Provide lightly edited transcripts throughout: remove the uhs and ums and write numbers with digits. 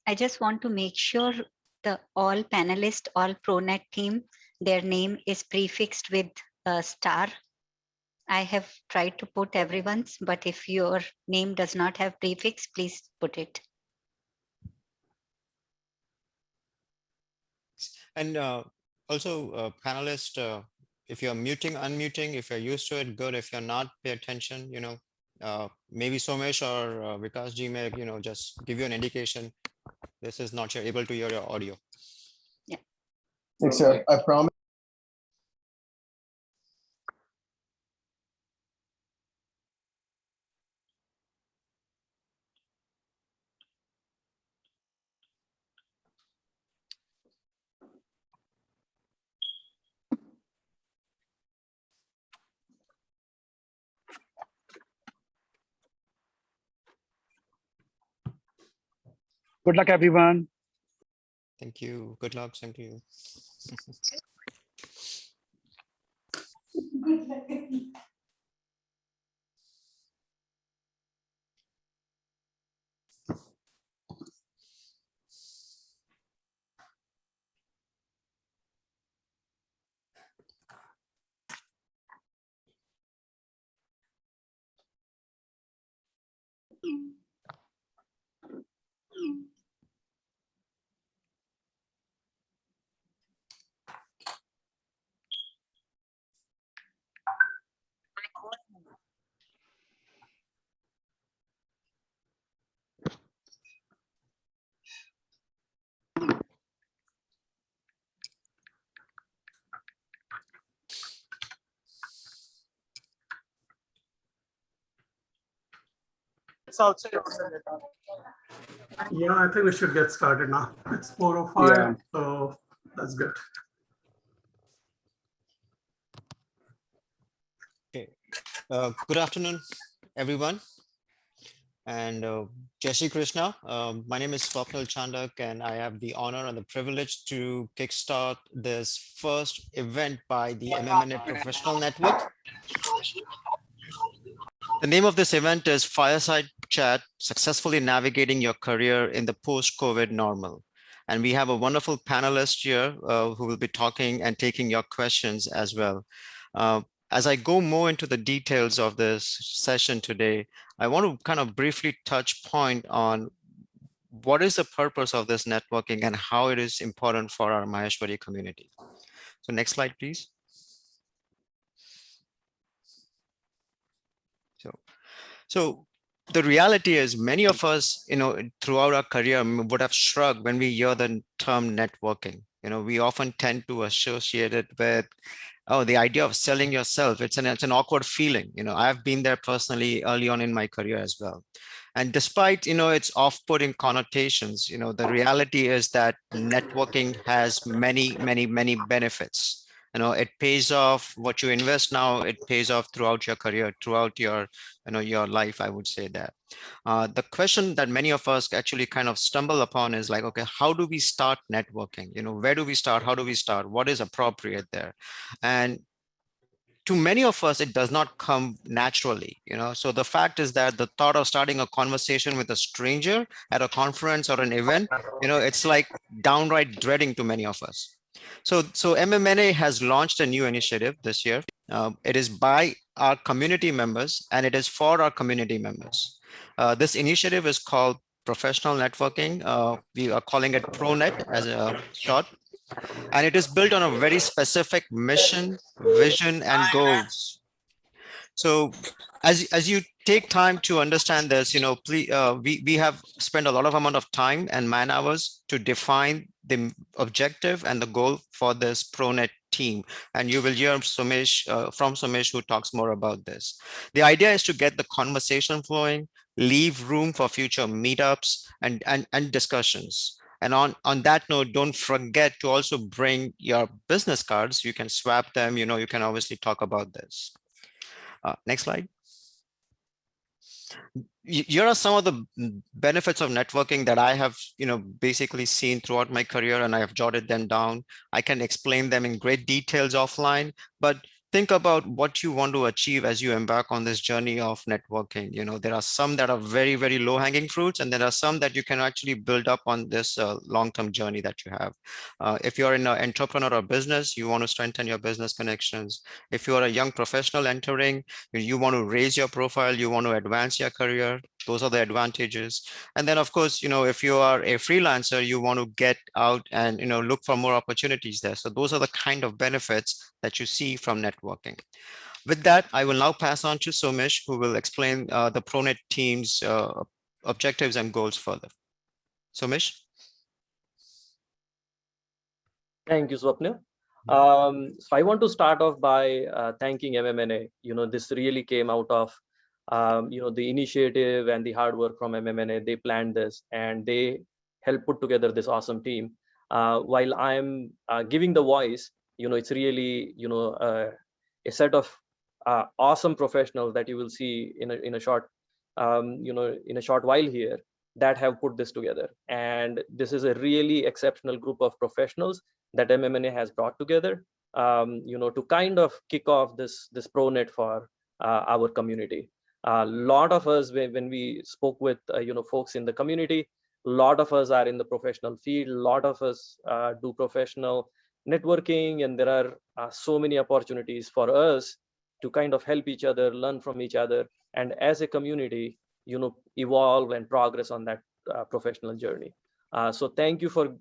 I just want to make sure the all panelists, all ProNet team, their name is prefixed with a star. I have tried to put everyone's, but if your name does not have prefix, please put it. And also, panelists, if you're muting, unmuting, if you're used to it, good. If you're not, pay attention. Maybe Somesh or Vikas ji may, just give you an indication. This is not, you're able to hear your audio. Yeah. Thanks, sir. I promise. Good luck, everyone. Thank you. Good luck. Same to you. It's outside. Yeah, I think we should get started now. It's 4:05, Yeah. so that's good. Okay. Good afternoon, everyone. And Jai Shri Krishna. My name is Swapnil Chandak, and I have the honor and the privilege to kickstart this first event by the MMNA Professional Network. The name of this event is Fireside Chat, Successfully Navigating Your Career in the Post-COVID Normal. And we have a wonderful panelist here who will be talking and taking your questions as well. As I go more into the details of this session today, I want to kind of briefly touch point on what is the purpose of this networking and how it is important for our Maheshwari community. So next slide, please. So the reality is many of us, throughout our career would have shrugged when we hear the term networking. We often tend to associate it with, oh, the idea of selling yourself. It's an awkward feeling. I've been there personally early on in my career as well. And despite, its off-putting connotations, the reality is that networking has many, many, many benefits. It pays off what you invest now, it pays off throughout your career, throughout your, your life, I would say that. The question that many of us actually kind of stumble upon is like, okay, how do we start networking? Where do we start? How do we start? What is appropriate there? And to many of us, it does not come naturally, So the fact is that the thought of starting a conversation with a stranger at a conference or an event, it's like downright dreading to many of us. So MMNA has launched a new initiative this year. It is by our community members and it is for our community members. This initiative is called Professional Networking. We are calling it ProNet as a short. And it is built on a very specific mission, vision, and goals. So as you take time to understand this, please, we have spent a lot of amount of time and man hours to define the objective and the goal for this ProNet team. And you will hear Somesh, from Somesh, who talks more about this. The idea is to get the conversation flowing, leave room for future meetups and discussions. And on that note, don't forget to also bring your business cards. You can swap them, you can obviously talk about this. Next slide. Here are some of the benefits of networking that I have, basically seen throughout my career, and I have jotted them down. I can explain them in great details offline, but think about what you want to achieve as you embark on this journey of networking. There are some that are very, very low hanging fruits, and there are some that you can actually build up on this long-term journey that you have. If you're in an entrepreneur or business, you want to strengthen your business connections. If you're a young professional entering, you want to raise your profile, you want to advance your career. Those are the advantages. And then, of course, if you are a freelancer, you want to get out and look for more opportunities there. So those are the kind of benefits that you see from networking. With that, I will now pass on to Somesh, who will explain the ProNet team's objectives and goals further. Somesh? Thank you, Swapnil. So I want to start off by thanking MMNA. This really came out of the initiative and the hard work from MMNA. They planned this and they helped put together this awesome team. While I'm giving the voice, it's really a set of awesome professionals that you will see in a short in a short while here that have put this together. And this is a really exceptional group of professionals that MMNA has brought together, to kind of kick off this ProNet for our community. A lot of us, when we spoke with folks in the community, a lot of us are in the professional field. A lot of us do professional networking, and there are so many opportunities for us to kind of help each other, learn from each other, and as a community, evolve and progress on that professional journey. So thank you for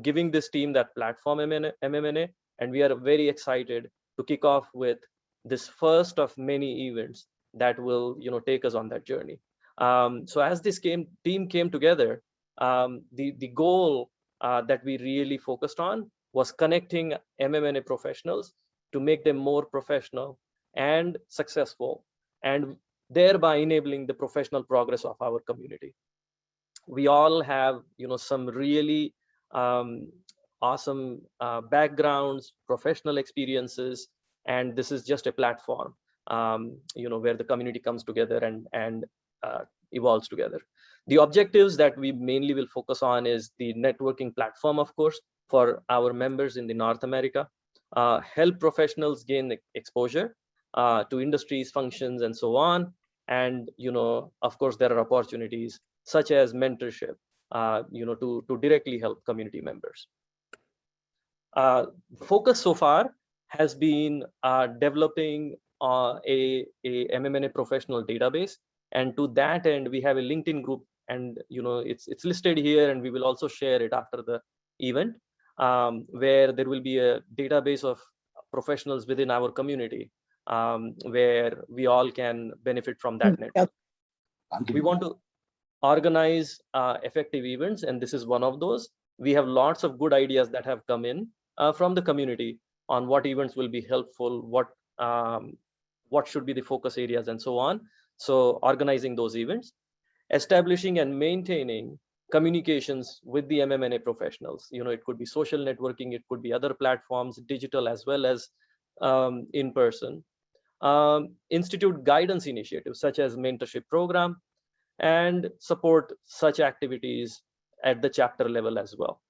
giving this team that platform, MMNA, and we are very excited to kick off with this first of many events that will take us on that journey. So as this team came together, the goal that we really focused on was connecting MMNA professionals to make them more professional and successful, and thereby enabling the professional progress of our community. We all have some really awesome backgrounds, professional experiences, and this is just a platform where the community comes together and evolves together. The objectives that we mainly will focus on is the networking platform, of course, for our members in the North America, help professionals gain exposure to industries, functions, and so on. And of course, there are opportunities such as mentorship, to directly help community members. Focus so far has been developing a MMNA professional database, and to that end, we have a LinkedIn group, and it's listed here, and we will also share it after the event, where there will be a database of professionals within our community, where we all can benefit from that network. We want to organize effective events, and this is one of those. We have lots of good ideas that have come in from the community on what events will be helpful, what should be the focus areas, and so on. So organizing those events, establishing and maintaining communications with the MMNA professionals. It could be social networking, it could be other platforms, digital as well as in person. Institute guidance initiatives such as mentorship program, and support such activities at the chapter level as well.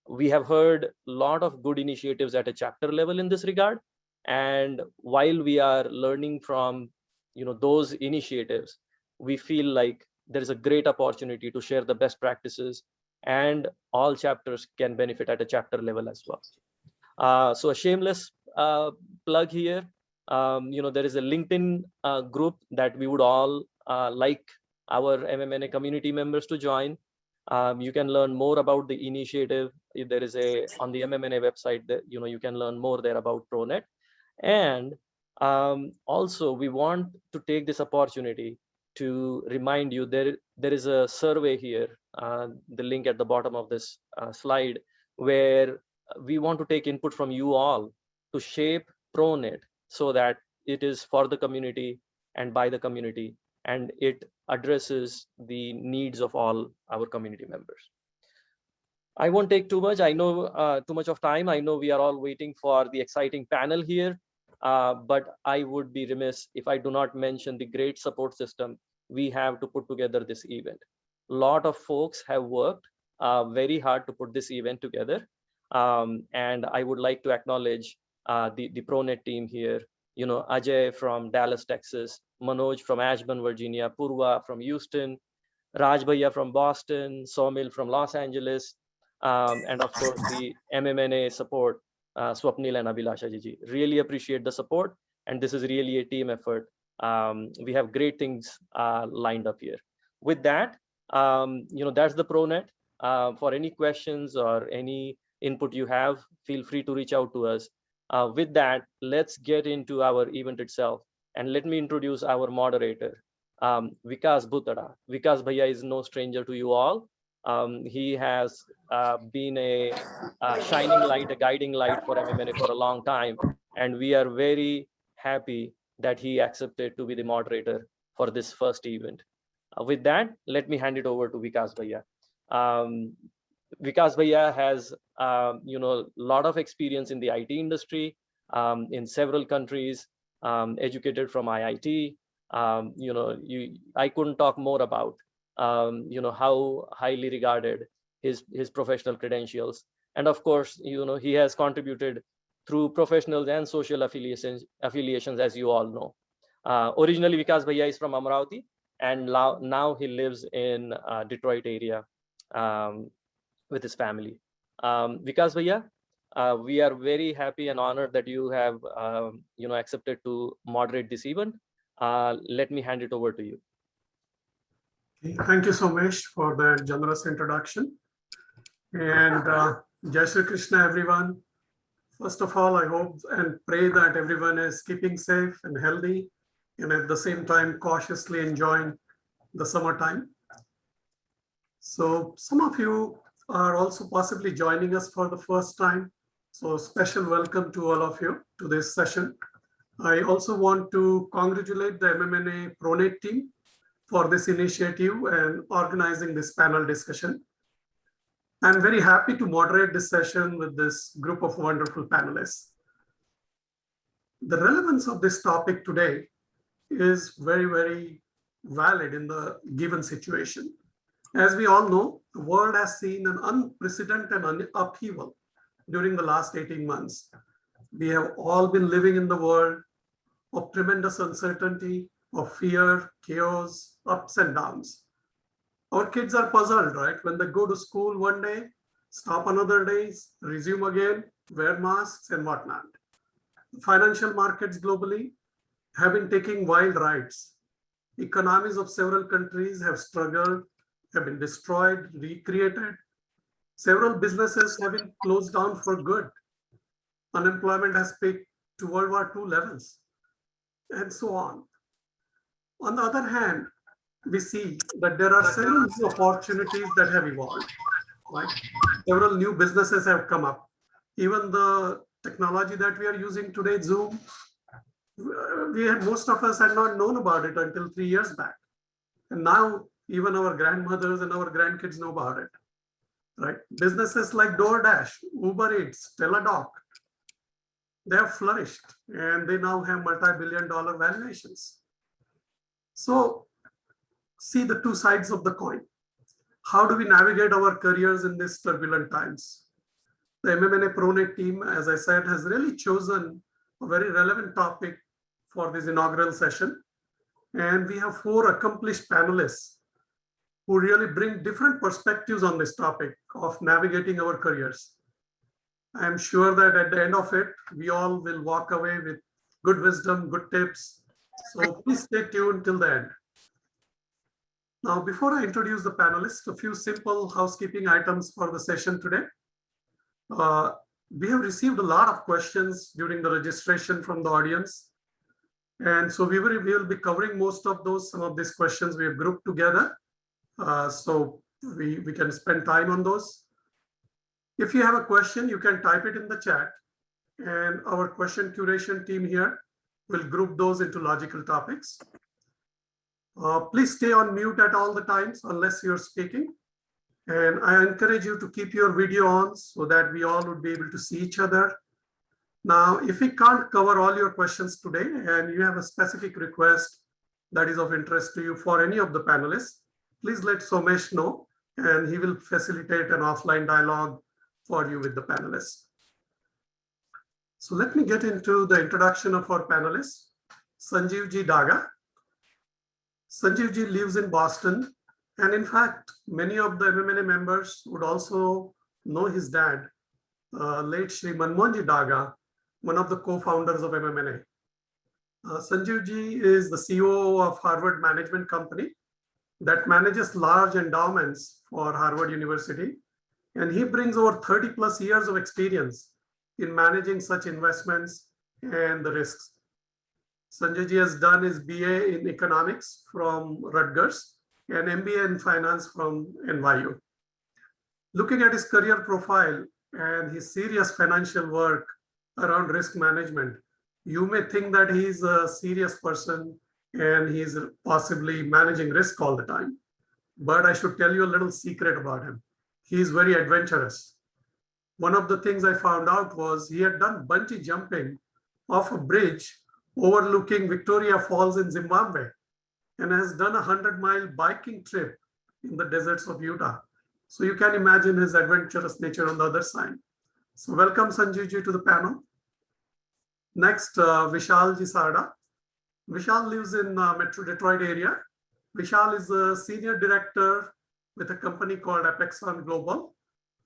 We have heard a lot of good initiatives at a chapter level in this regard, and while we are learning from those initiatives, we feel like there is a great opportunity to share the best practices, and all chapters can benefit at a chapter level as well. So a shameless plug here. There is a LinkedIn group that we would all like our MMNA community members to join. You can learn more about the initiative. There is on the MMNA website that you can learn more there about ProNet. And also we want to take this opportunity to remind you there is a survey here, the link at the bottom of this slide, where we want to take input from you all to shape ProNet so that it is for the community and by the community, and it addresses the needs of all our community members. I won't take too much. I know too much of time. I know we are all waiting for the exciting panel here, but I would be remiss if I do not mention the great support system we have to put together this event. A lot of folks have worked very hard to put this event together, and I would like to acknowledge the ProNet team here, Ajay from Dallas, Texas, Manoj from Ashburn, Virginia, Purva from Houston, Raj Bhaiya from Boston, Somil from Los Angeles, and of course the MMNA support, Swapnil and Abhilasha Jiji. Really appreciate the support, and this is really a team effort. We have great things lined up here. With that, that's the ProNet. For any questions or any input you have, feel free to reach out to us. With that, let's get into our event itself, and let me introduce our moderator, Vikas Bhutada. Vikas Bhaiya is no stranger to you all. He has been a shining light, a guiding light for MMNA for a long time, and we are very happy that he accepted to be the moderator for this first event. With that, let me hand it over to Vikas Bhaiya. Vikas Bhaiya has lot of experience in the IT industry, in several countries, educated from IIT. I couldn't talk more about how highly regarded his professional credentials, and of course he has contributed through professional and social affiliations, as you all know. Originally Vikas Bhaiya is from Amravati, and now he lives in Detroit area with his family. Vikas Bhaiya, we are very happy and honored that you have accepted to moderate this event. Let me hand it over to you. Thank you so much for that generous introduction. And Jai Shri Krishna, everyone. First of all, I hope and pray that everyone is keeping safe and healthy, and at the same time cautiously enjoying the summertime. So some of you are also possibly joining us for the first time. So special welcome to all of you to this session. I also want to congratulate the MMNA ProNet team for this initiative and organizing this panel discussion. I'm very happy to moderate this session with this group of wonderful panelists. The relevance of this topic today is very, very valid in the given situation. As we all know, the world has seen an unprecedented upheaval during the last 18 months. We have all been living in the world of tremendous uncertainty, of fear, chaos, ups and downs. Our kids are puzzled, right? When they go to school one day, stop another day, resume again, wear masks and whatnot. The financial markets globally have been taking wild rides. Economies of several countries have struggled, have been destroyed, recreated. Several businesses have been closed down for good. Unemployment has peaked to World War II levels, and so on. On the other hand, we see that there are several new opportunities that have evolved, right? Several new businesses have come up. Even the technology that we are using today, Zoom, most of us had not known about it until 3 years back. And now even our grandmothers and our grandkids know about it, right? Businesses like DoorDash, Uber Eats, Teladoc, they have flourished and they now have multi-billion-dollar valuations. So see the two sides of the coin. How do we navigate our careers in these turbulent times? The MMNA ProNet team, as I said, has really chosen a very relevant topic for this inaugural session. And we have 4 accomplished panelists who really bring different perspectives on this topic of navigating our careers. I'm sure that at the end of it, we all will walk away with good wisdom, good tips. So please stay tuned till the end. Now, before I introduce the panelists, a few simple housekeeping items for the session today. We have received a lot of questions during the registration from the audience. And so we will be covering most of those. Some of these questions we have grouped together. So we can spend time on those. If you have a question, you can type it in the chat. And our question curation team here will group those into logical topics. Please stay on mute at all the times unless you're speaking. And I encourage you to keep your video on so that we all would be able to see each other. Now, if we can't cover all your questions today and you have a specific request that is of interest to you for any of the panelists, please let Somesh know and he will facilitate an offline dialogue for you with the panelists. So let me get into the introduction of our panelists. Sanjeev Ji Daga. Sanjeev Ji lives in Boston. And in fact, many of the MMNA members would also know his dad, late Shri Manmohan Ji Daga, one of the co-founders of MMNA. Sanjeev Ji is the CEO of Harvard Management Company that manages large endowments for Harvard University. And he brings over 30 plus years of experience in managing such investments and the risks. Sanjay Ji has done his BA in economics from Rutgers and MBA in finance from NYU. Looking at his career profile and his serious financial work around risk management, you may think that he's a serious person and he's possibly managing risk all the time. But I should tell you a little secret about him. He's very adventurous. One of the things I found out was he had done bungee jumping off a bridge overlooking Victoria Falls in Zimbabwe and has done a 100-mile biking trip in the deserts of Utah. So you can imagine his adventurous nature on the other side. So welcome Sanjeev Ji to the panel. Next, Vishal Ji Sarda. Vishal lives in Metro Detroit area. Vishal is a senior director with a company called Apexon Global,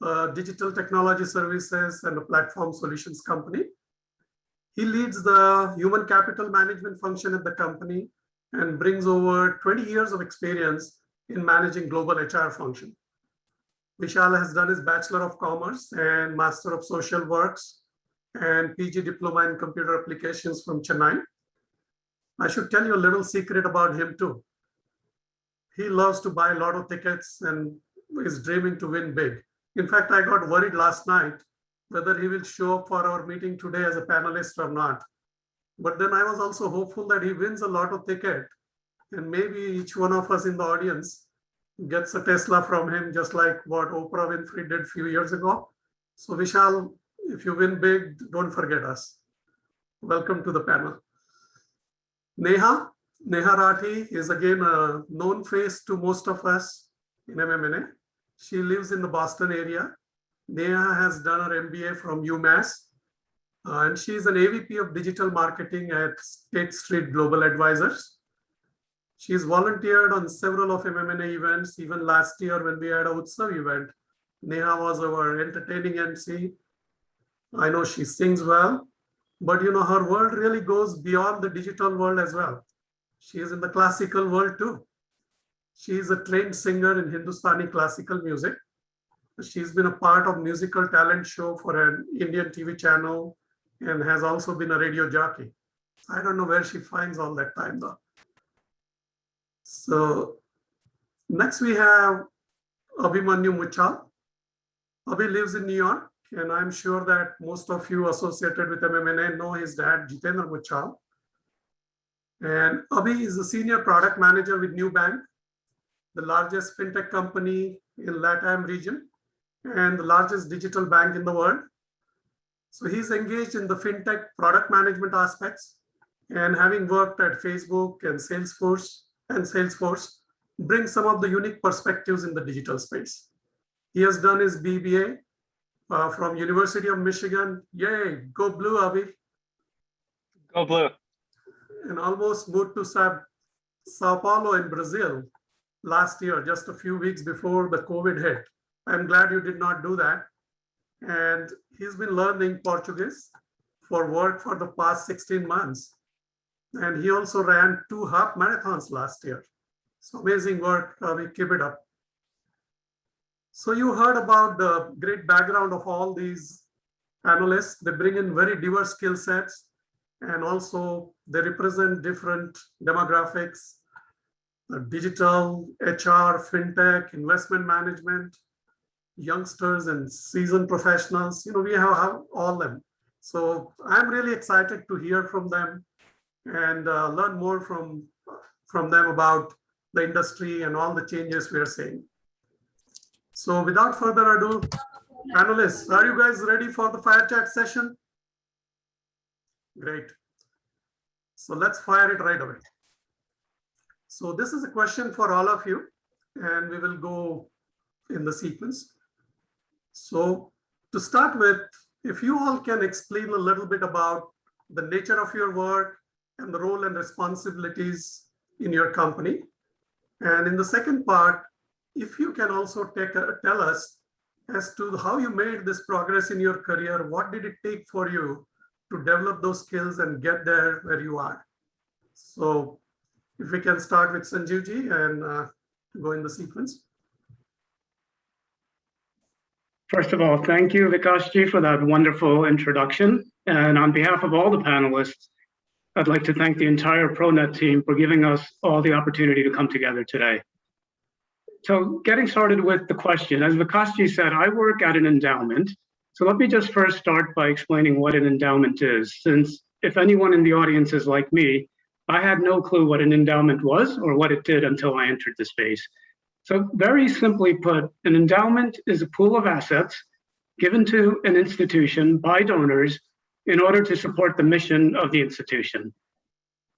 a digital technology services and a platform solutions company. He leads the human capital management function at the company and brings over 20 years of experience in managing global HR function. Vishal has done his Bachelor of Commerce and Master of Social Works and PG Diploma in Computer Applications from Chennai. I should tell you a little secret about him too. He loves to buy lotto tickets and is dreaming to win big. In fact, I got worried last night whether he will show up for our meeting today as a panelist or not. But then I was also hopeful that he wins a lotto ticket and maybe each one of us in the audience gets a Tesla from him, just like what Oprah Winfrey did a few years ago. So Vishal, if you win big, don't forget us. Welcome to the panel. Neha Rathi is again a known face to most of us in MMNA. She lives in the Boston area. Neha has done her MBA from UMass, and she's an AVP of digital marketing at State Street Global Advisors. She's volunteered on several of MMNA events. Even last year when we had a Utsav event, Neha was our entertaining MC. I know she sings well, but you know, her world really goes beyond the digital world as well. She is in the classical world too. She is a trained singer in Hindustani classical music. She's been a part of musical talent show for an Indian TV channel and has also been a radio jockey. I don't know where she finds all that time though. So next we have Abhimanyu Muchal. Abhi lives in New York, and I'm sure that most of you associated with MMNA know his dad, Jitendra Muchal. And Abhi is a senior product manager with Nubank, the largest fintech company in LATAM region and the largest digital bank in the world. So he's engaged in the fintech product management aspects, and having worked at Facebook and Salesforce brings some of the unique perspectives in the digital space. He has done his BBA from University of Michigan. Yay, go blue, Abhi. Go blue. And almost moved to Sao Paulo in Brazil last year, just a few weeks before the COVID hit. I'm glad you did not do that. And he's been learning Portuguese for work for the past 16 months. And he also ran 2 half marathons last year. So amazing work, we keep it up. So you heard about the great background of all these panelists. They bring in very diverse skill sets, and also they represent different demographics, digital, HR, fintech, investment management, youngsters and seasoned professionals. You know, we have all them. So I'm really excited to hear from them and learn more from them about the industry and all the changes we are seeing. So without further ado, panelists, are you guys ready for the fire chat session? Great. So let's fire it right away. So this is a question for all of you, and we will go in the sequence. So to start with, if you all can explain a little bit about the nature of your work and the role and responsibilities in your company. And in the second part, if you can also tell us as to how you made this progress in your career, what did it take for you to develop those skills and get there where you are? So if we can start with Sanjeevji and go in the sequence. First of all, thank you, Vikashji, for that wonderful introduction. And on behalf of all the panelists, I'd like to thank the entire ProNet team for giving us all the opportunity to come together today. So getting started with the question, as Vikashji said, I work at an endowment. So let me just first start by explaining what an endowment is, since if anyone in the audience is like me, I had no clue what an endowment was or what it did until I entered the space. So very simply put, an endowment is a pool of assets given to an institution by donors in order to support the mission of the institution.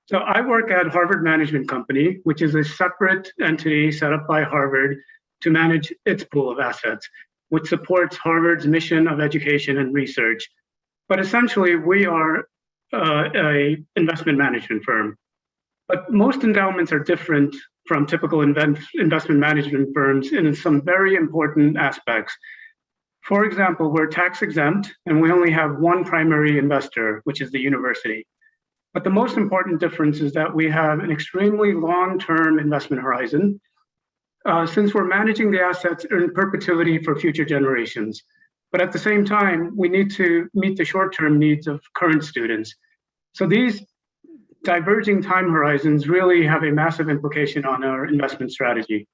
So I work at Harvard Management Company, which is a separate entity set up by Harvard to manage its pool of assets, which supports Harvard's mission of education and research. But essentially, we are a investment management firm. But most endowments are different from typical investment management firms in some very important aspects. For example, we're tax exempt and we only have one primary investor, which is the university. But the most important difference is that we have an extremely long-term investment horizon, since we're managing the assets in perpetuity for future generations. But at the same time, we need to meet the short-term needs of current students. So these diverging time horizons really have a massive implication on our investment strategy.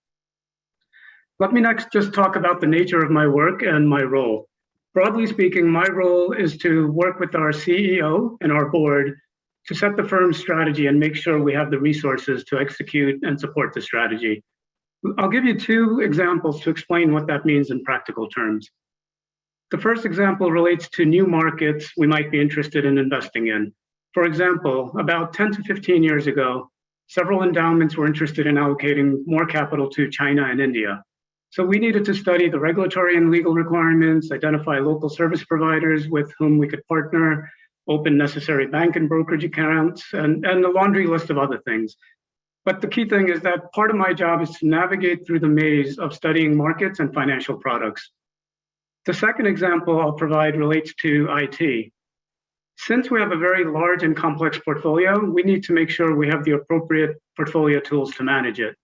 Let me next just talk about the nature of my work and my role. Broadly speaking, my role is to work with our CEO and our board to set the firm's strategy and make sure we have the resources to execute and support the strategy. I'll give you two examples to explain what that means in practical terms. The first example relates to new markets we might be interested in investing in. For example, about 10 to 15 years ago, several endowments were interested in allocating more capital to China and India. So we needed to study the regulatory and legal requirements, identify local service providers with whom we could partner, open necessary bank and brokerage accounts, and a laundry list of other things. But the key thing is that part of my job is to navigate through the maze of studying markets and financial products. The second example I'll provide relates to IT. Since we have a very large and complex portfolio, we need to make sure we have the appropriate portfolio tools to manage it.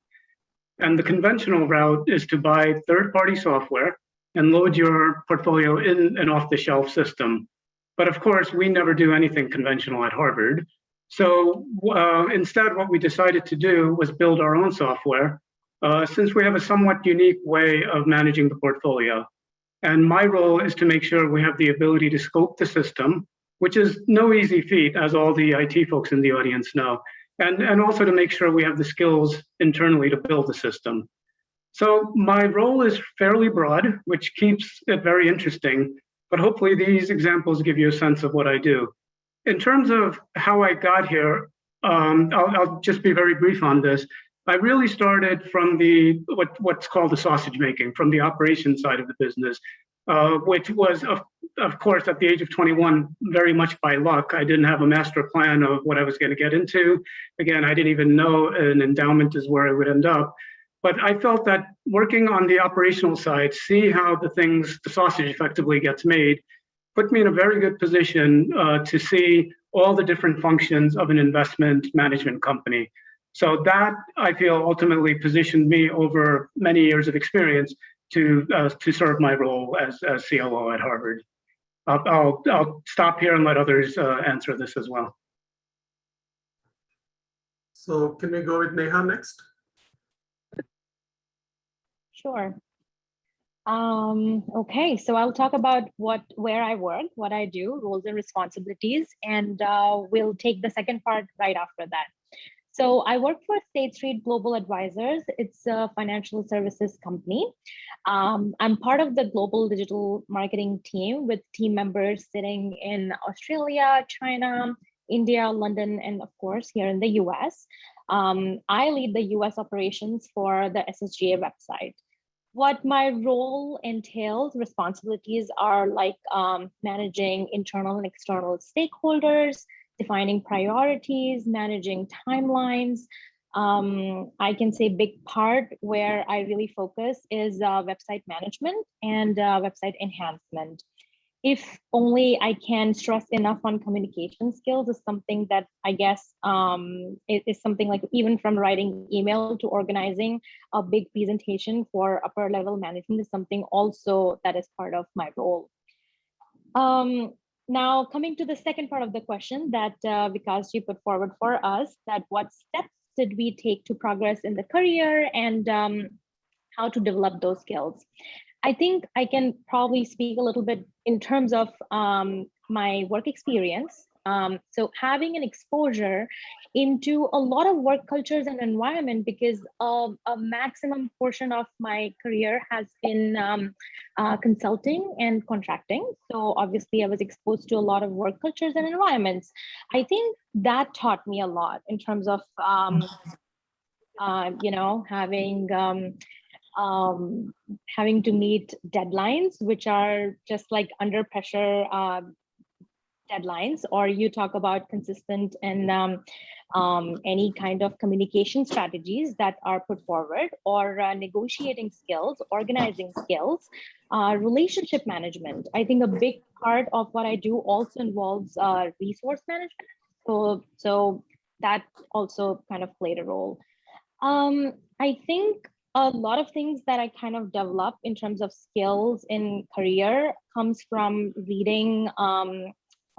And the conventional route is to buy third-party software and load your portfolio in an off-the-shelf system. But of course, we never do anything conventional at Harvard. So instead, what we decided to do was build our own software, since we have a somewhat unique way of managing the portfolio. And my role is to make sure we have the ability to scope the system, which is no easy feat, as all the IT folks in the audience know, and also to make sure we have the skills internally to build the system. So my role is fairly broad, which keeps it very interesting, but hopefully these examples give you a sense of what I do. In terms of how I got here, I'll just be very brief on this. I really started from what's called the sausage making, from the operations side of the business, which was, of course, at the age of 21, very much by luck. I didn't have a master plan of what I was going to get into. Again, I didn't even know an endowment is where I would end up. But I felt that working on the operational side, see how the sausage effectively gets made, put me in a very good position to see all the different functions of an investment management company. So that, I feel, ultimately positioned me over many years of experience to serve my role as COO at Harvard. I'll stop here and let others answer this as well. So can we go with Neha next? Sure. Okay, so I'll talk about where I work, what I do, roles and responsibilities, and we'll take the second part right after that. So I work for State Street Global Advisors. It's a financial services company. I'm part of the global digital marketing team with team members sitting in Australia, China, India, London, and of course, here in the US. I lead the US operations for the SSGA website. what my role entails, responsibilities are like managing internal and external stakeholders, defining priorities, managing timelines. I can say big part where I really focus is website management and website enhancement. If only I can stress enough on communication skills is something that I guess is something like even from writing email to organizing a big presentation for upper level management is something also that is part of my role. Now coming to the second part of the question that Vikasji put forward for us, that what steps did we take to progress in the career and how to develop those skills? I think I can probably speak a little bit in terms of my work experience. So having an exposure into a lot of work cultures and environment, because a maximum portion of my career has been consulting and contracting. So obviously I was exposed to a lot of work cultures and environments. I think that taught me a lot in terms of, having to meet deadlines, which are just like under pressure deadlines, or you talk about consistent and any kind of communication strategies that are put forward, or negotiating skills, organizing skills, relationship management. I think a big part of what I do also involves resource management. So that also kind of played a role. I think a lot of things that I kind of develop in terms of skills in career comes from reading,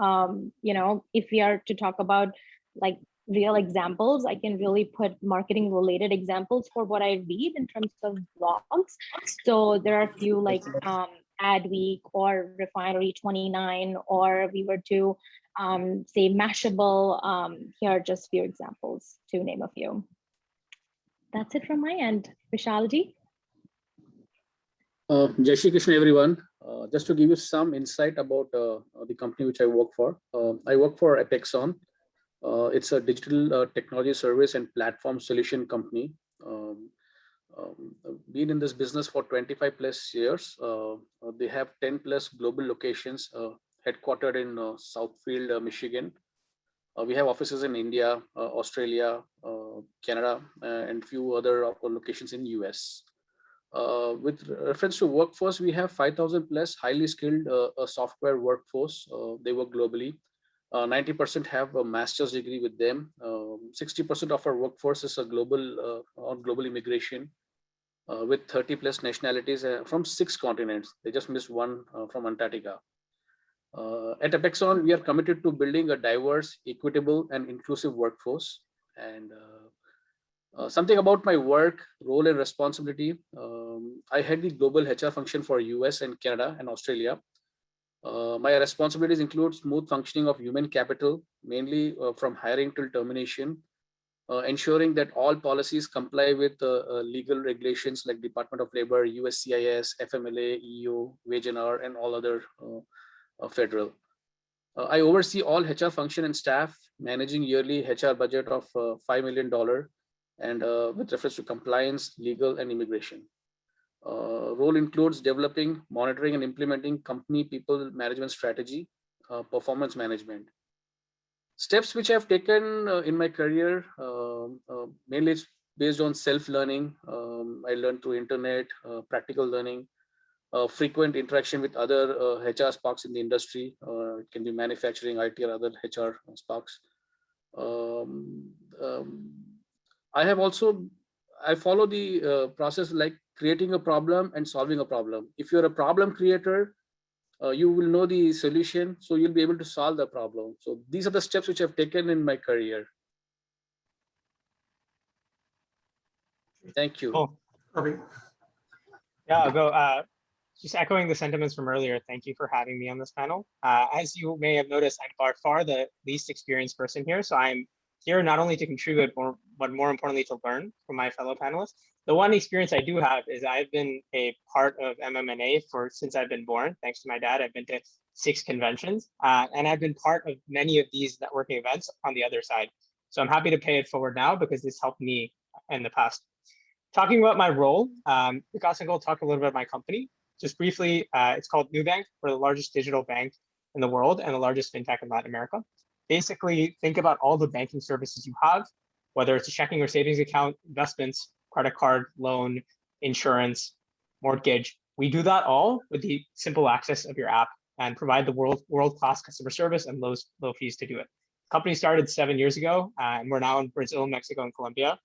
if we are to talk about like real examples, I can really put marketing related examples for what I read in terms of blogs. So there are a few like Adweek or Refinery 29, or we were to say Mashable. Here are just few examples to name a few. That's it from my end. Vishalji? Jai Shri Krishna, everyone. Just to give you some insight about the company which I work for. I work for Apexon. It's a digital technology service and platform solution company. Been in this business for 25 plus years. They have 10 plus global locations, headquartered in Southfield, Michigan. We have offices in India, Australia, Canada, and few other locations in US. With reference to workforce, we have 5,000 plus highly skilled software workforce. They work globally. 90% have a master's degree with them. 60% of our workforce is a global on global immigration, with 30 plus nationalities from 6 continents. They just missed one from Antarctica. At Apexon, we are committed to building a diverse, equitable, and inclusive workforce. And something about my work, role, and responsibility. I head the global HR function for US and Canada and Australia. My responsibilities include smooth functioning of human capital, mainly from hiring till termination, ensuring that all policies comply with legal regulations like Department of Labor, USCIS, FMLA, EU, Wage and Hour, and all other federal. I oversee all HR function and staff, managing yearly HR budget of $5 million, and with reference to compliance, legal, and immigration. Role includes developing, monitoring, and implementing company people management strategy, performance management. Steps which I've taken in my career, mainly it's based on self-learning. I learned through internet, practical learning, frequent interaction with other HR sparks in the industry. It can be manufacturing, IT, or other HR sparks. I follow the process like creating a problem and solving a problem. If you're a problem creator, you will know the solution, so you'll be able to solve the problem. So these are the steps which I've taken in my career. Thank you. Cool. Yeah, I'll go. Just echoing the sentiments from earlier, thank you for having me on this panel. As you may have noticed, I'm by far the least experienced person here, so I'm here not only to contribute, but more importantly to learn from my fellow panelists. The one experience I do have is I've been a part of MMNA since I've been born. Thanks to my dad, I've been to 6 conventions, and I've been part of many of these networking events on the other side. So I'm happy to pay it forward now because this helped me in the past. Talking about my role, Vikas and I will talk a little bit about my company. Just briefly, it's called Nubank. We're the largest digital bank in the world and the largest fintech in Latin America. Basically, think about all the banking services you have, whether it's a checking or savings account, investments, credit card, loan, insurance, mortgage. We do that all with the simple access of your app and provide the world-class customer service and low fees to do it. The company started 7 years ago, and we're now in Brazil, Mexico, and Colombia,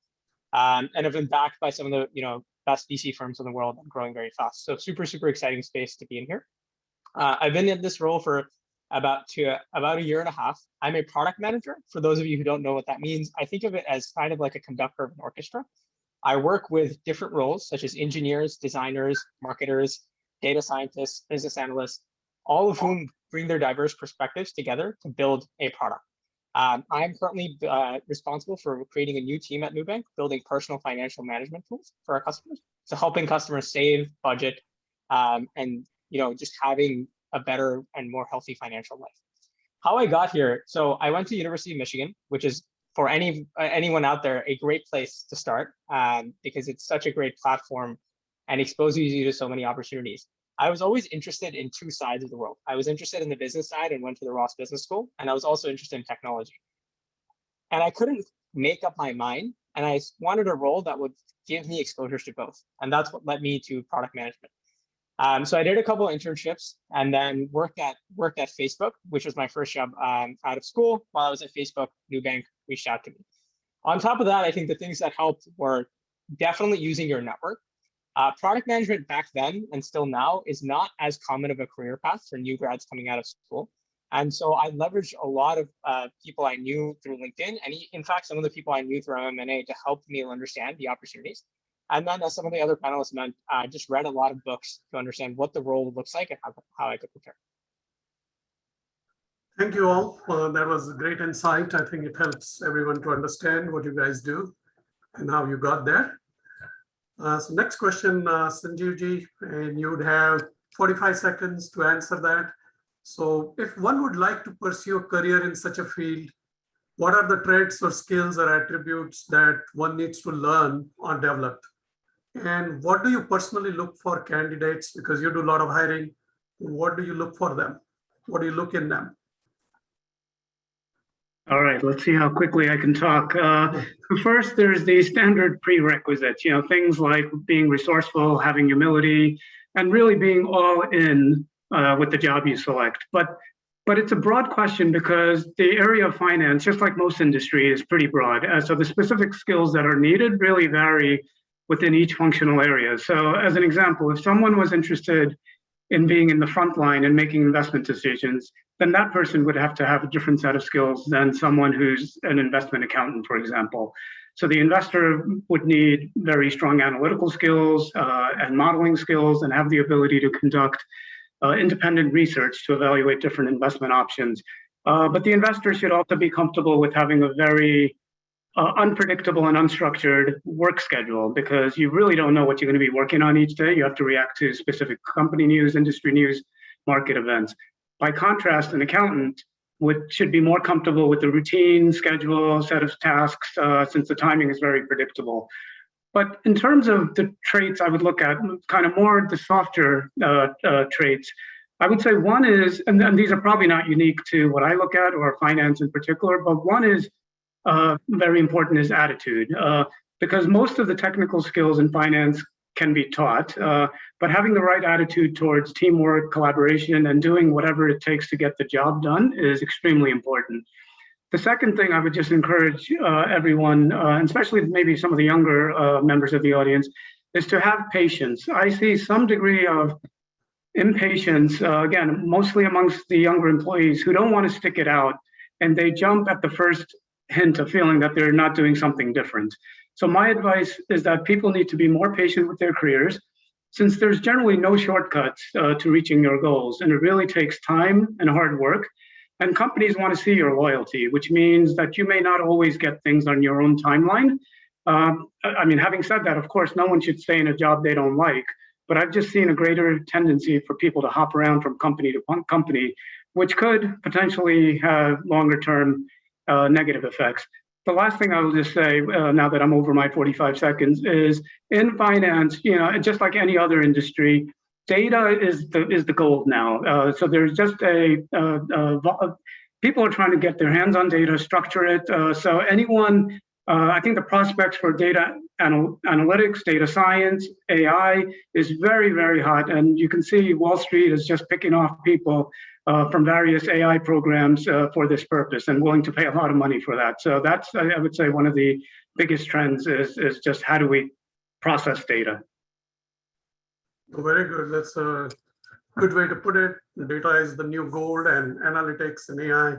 and have been backed by some of the best VC firms in the world and growing very fast. So super, super exciting space to be in here. I've been in this role for about a year and a half. I'm a product manager. For those of you who don't know what that means, I think of it as kind of like a conductor of an orchestra. I work with different roles such as engineers, designers, marketers, data scientists, business analysts, all of whom bring their diverse perspectives together to build a product. I'm currently responsible for creating a new team at Nubank, building personal financial management tools for our customers, so helping customers save, budget, and just having a better and more healthy financial life. How I got here, so I went to University of Michigan, which is for anyone out there a great place to start, because it's such a great platform and exposes you to so many opportunities. I was always interested in two sides of the world. I was interested in the business side and went to the Ross Business School, and I was also interested in technology. And I couldn't make up my mind, and I wanted a role that would give me exposures to both. And that's what led me to product management. So I did a couple of internships and then worked at Facebook, which was my first job out of school. While I was at Facebook, Nubank reached out to me. On top of that, I think the things that helped were definitely using your network. Product management back then and still now is not as common of a career path for new grads coming out of school. And so I leveraged a lot of people I knew through LinkedIn, and in fact, some of the people I knew through MMNA to help me understand the opportunities. And then as some of the other panelists meant, I just read a lot of books to understand what the role looks like and how I could prepare. Thank you all. That was a great insight. I think it helps everyone to understand what you guys do and how you got there. So next question, Sanjeevji, and you would have 45 seconds to answer that. So if one would like to pursue a career in such a field, what are the traits or skills or attributes that one needs to learn or develop? And what do you personally look for candidates? Because you do a lot of hiring. What do you look for them? What do you look in them? All right, let's see how quickly I can talk. First, there's the standard prerequisites, things like being resourceful, having humility, and really being all in with the job you select. But it's a broad question because the area of finance, just like most industry, is pretty broad. So the specific skills that are needed really vary within each functional area. So as an example, if someone was interested in being in the front line and making investment decisions, then that person would have to have a different set of skills than someone who's an investment accountant, for example. So the investor would need very strong analytical skills and modeling skills and have the ability to conduct independent research to evaluate different investment options. But the investor should also be comfortable with having a very unpredictable and unstructured work schedule, because you really don't know what you're going to be working on each day. You have to react to specific company news, industry news, market events. By contrast, an accountant should be more comfortable with the routine schedule, set of tasks, since the timing is very predictable. But in terms of the traits I would look at, kind of more the softer traits, I would say one is, and these are probably not unique to what I look at or finance in particular, but one is very important is attitude, because most of the technical skills in finance can be taught, but having the right attitude towards teamwork, collaboration, and doing whatever it takes to get the job done is extremely important. The second thing I would just encourage everyone, and especially maybe some of the younger members of the audience, is to have patience. I see some degree of impatience, again, mostly amongst the younger employees who don't want to stick it out, and they jump at the first hint of feeling that they're not doing something different. So my advice is that people need to be more patient with their careers, since there's generally no shortcuts to reaching your goals, and it really takes time and hard work. And companies want to see your loyalty, which means that you may not always get things on your own timeline. I mean, having said that, of course, no one should stay in a job they don't like, but I've just seen a greater tendency for people to hop around from company to company, which could potentially have longer term negative effects. the last thing I will just say, now that I'm over my 45 seconds, is in finance, just like any other industry, data is the gold now. So there's just people are trying to get their hands on data, structure it. So anyone, I think the prospects for data analytics, data science, AI is very, very hot. And you can see Wall Street is just picking off people from various AI programs for this purpose and willing to pay a lot of money for that. So that's, I would say, one of the biggest trends is just how do we process data. Very good. That's a good way to put it. Data is the new gold, and analytics and AI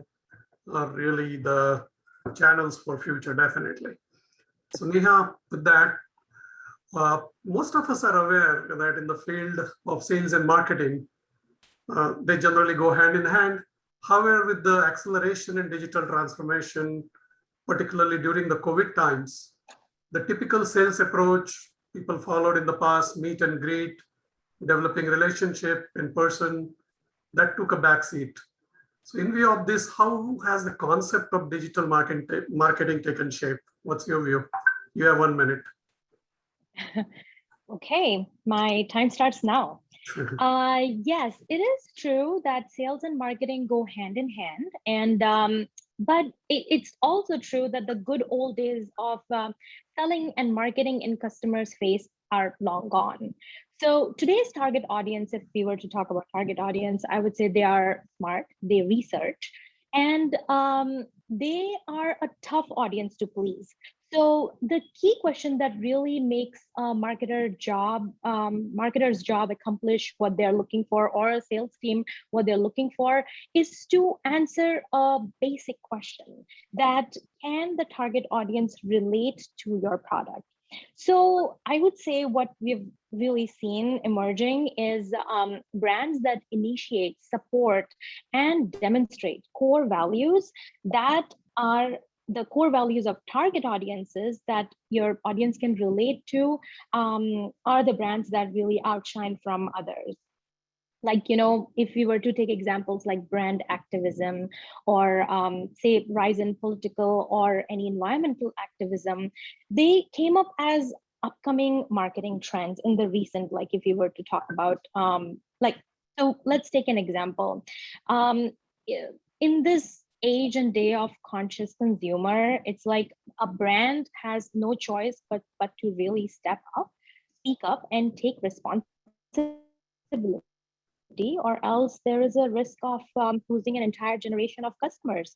are really the channels for future, definitely. So Neha, with that, most of us are aware that in the field of sales and marketing, they generally go hand in hand. However, with the acceleration in digital transformation, particularly during the COVID times, the typical sales approach people followed in the past, meet and greet, developing relationship in person, that took a backseat. So in view of this, how has the concept of digital marketing taken shape? What's your view? You have 1 minute. Okay, my time starts now. Yes, it is true that sales and marketing go hand in hand, and but it's also true that the good old days of selling and marketing in customers' face are long gone. So today's target audience, if we were to talk about target audience, I would say they are smart, they research, and they are a tough audience to please. So the key question that really makes a marketer's job accomplish what they're looking for, or a sales team what they're looking for, is to answer a basic question: that can the target audience relate to your product? So I would say what we've really seen emerging is brands that initiate, support, and demonstrate core values that are the core values of target audiences that your audience can relate to, are the brands that really outshine from others. Like, if we were to take examples like brand activism, or say rise in political or any environmental activism, they came up as upcoming marketing trends in the recent, like if you were to talk about, so let's take an example. In this age and day of conscious consumer, it's like a brand has no choice but to really step up, speak up, and take responsibility, or else there is a risk of losing an entire generation of customers.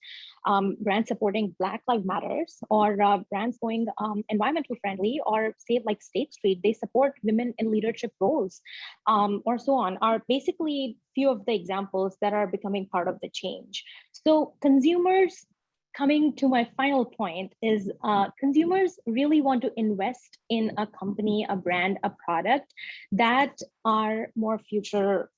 Brands supporting Black Lives Matters, or brands going environmental friendly, or say like State Street, they support women in leadership roles, or so on, are basically few of the examples that are becoming part of the change. So consumers, coming to my final point, is consumers really want to invest in a company, a brand, a product that are more futurable,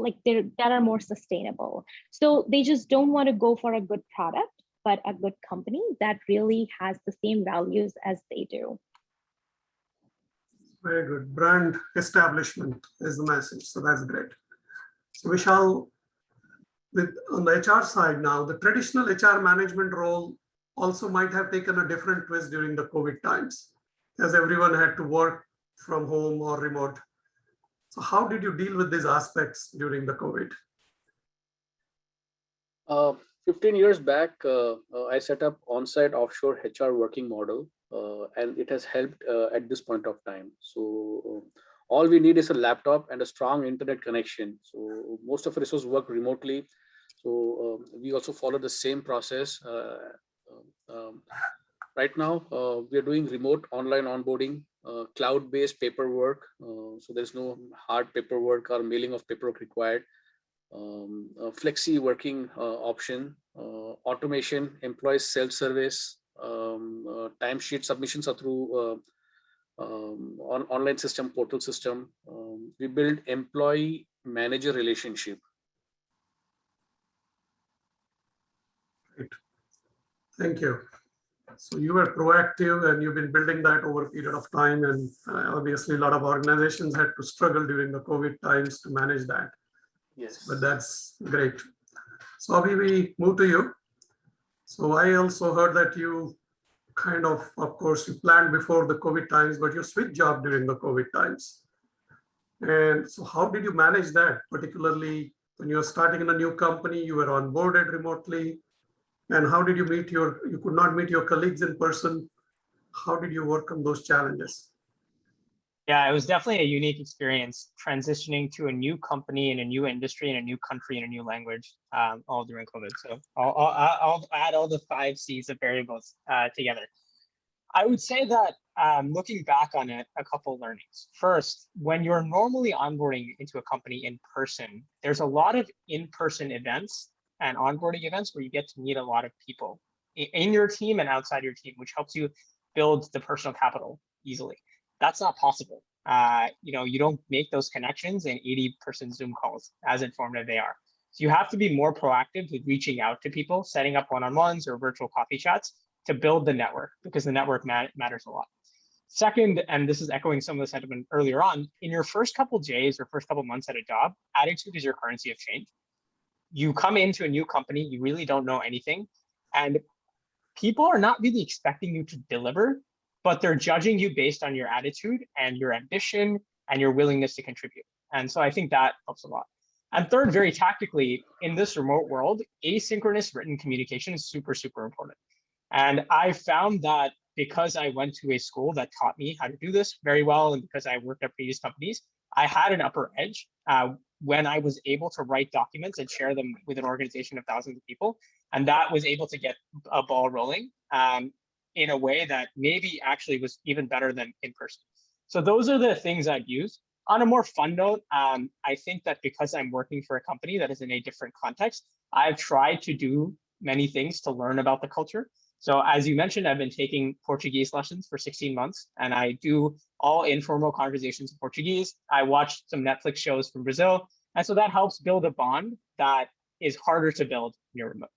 like that are more sustainable. So they just don't want to go for a good product, but a good company that really has the same values as they do. Very good. Brand establishment is the message. So that's great. So Vishal, on the HR side now, the traditional HR management role also might have taken a different twist during the COVID times, as everyone had to work from home or remote. So how did you deal with these aspects during the COVID? 15 years back, I set up on-site offshore HR working model, and it has helped at this point of time. So all we need is a laptop and a strong internet connection. So most of us work remotely. So we also follow the same process. Right now, we are doing remote online onboarding, cloud-based paperwork. So there's no hard paperwork or mailing of paperwork required. Flexi working option, automation, employee self-service, timesheet submissions are through online system, portal system. We build employee manager relationship. Great. Thank you. So you were proactive and you've been building that over a period of time, and obviously a lot of organizations had to struggle during the COVID times to manage that. Yes. But that's great. So Abhi, we move to you. So I also heard that you of course, you planned before the COVID times, but you switched job during the COVID times. And so how did you manage that, particularly when you were starting in a new company, you were onboarded remotely, and how did you you could not meet your colleagues in person? How did you work on those challenges? Yeah, it was definitely a unique experience transitioning to a new company in a new industry, in a new country, in a new language, all during COVID. So I'll add all the 5 C's of variables together. I would say that looking back on it, a couple learnings. First, when you're normally onboarding into a company in person, there's a lot of in-person events and onboarding events where you get to meet a lot of people in your team and outside your team, which helps you build the personal capital easily. That's not possible. You don't make those connections in 80-person Zoom calls, as informative they are. So you have to be more proactive with reaching out to people, setting up one-on-ones or virtual coffee chats to build the network, because the network matters a lot. Second, and this is echoing some of the sentiment earlier on, in your first couple days or first couple months at a job, attitude is your currency of change. You come into a new company, you really don't know anything, and people are not really expecting you to deliver, but they're judging you based on your attitude and your ambition and your willingness to contribute. And so I think that helps a lot. And third, very tactically, in this remote world, asynchronous written communication is super, super important. And I found that because I went to a school that taught me how to do this very well, and because I worked at previous companies, I had an upper edge when I was able to write documents and share them with an organization of thousands of people. And that was able to get a ball rolling in a way that maybe actually was even better than in person. So those are the things I'd use. On a more fun note, I think that because I'm working for a company that is in a different context, I've tried to do many things to learn about the culture. So as you mentioned, I've been taking Portuguese lessons for 16 months, and I do all informal conversations in Portuguese. I watched some Netflix shows from Brazil. And so that helps build a bond that is harder to build when you're remote.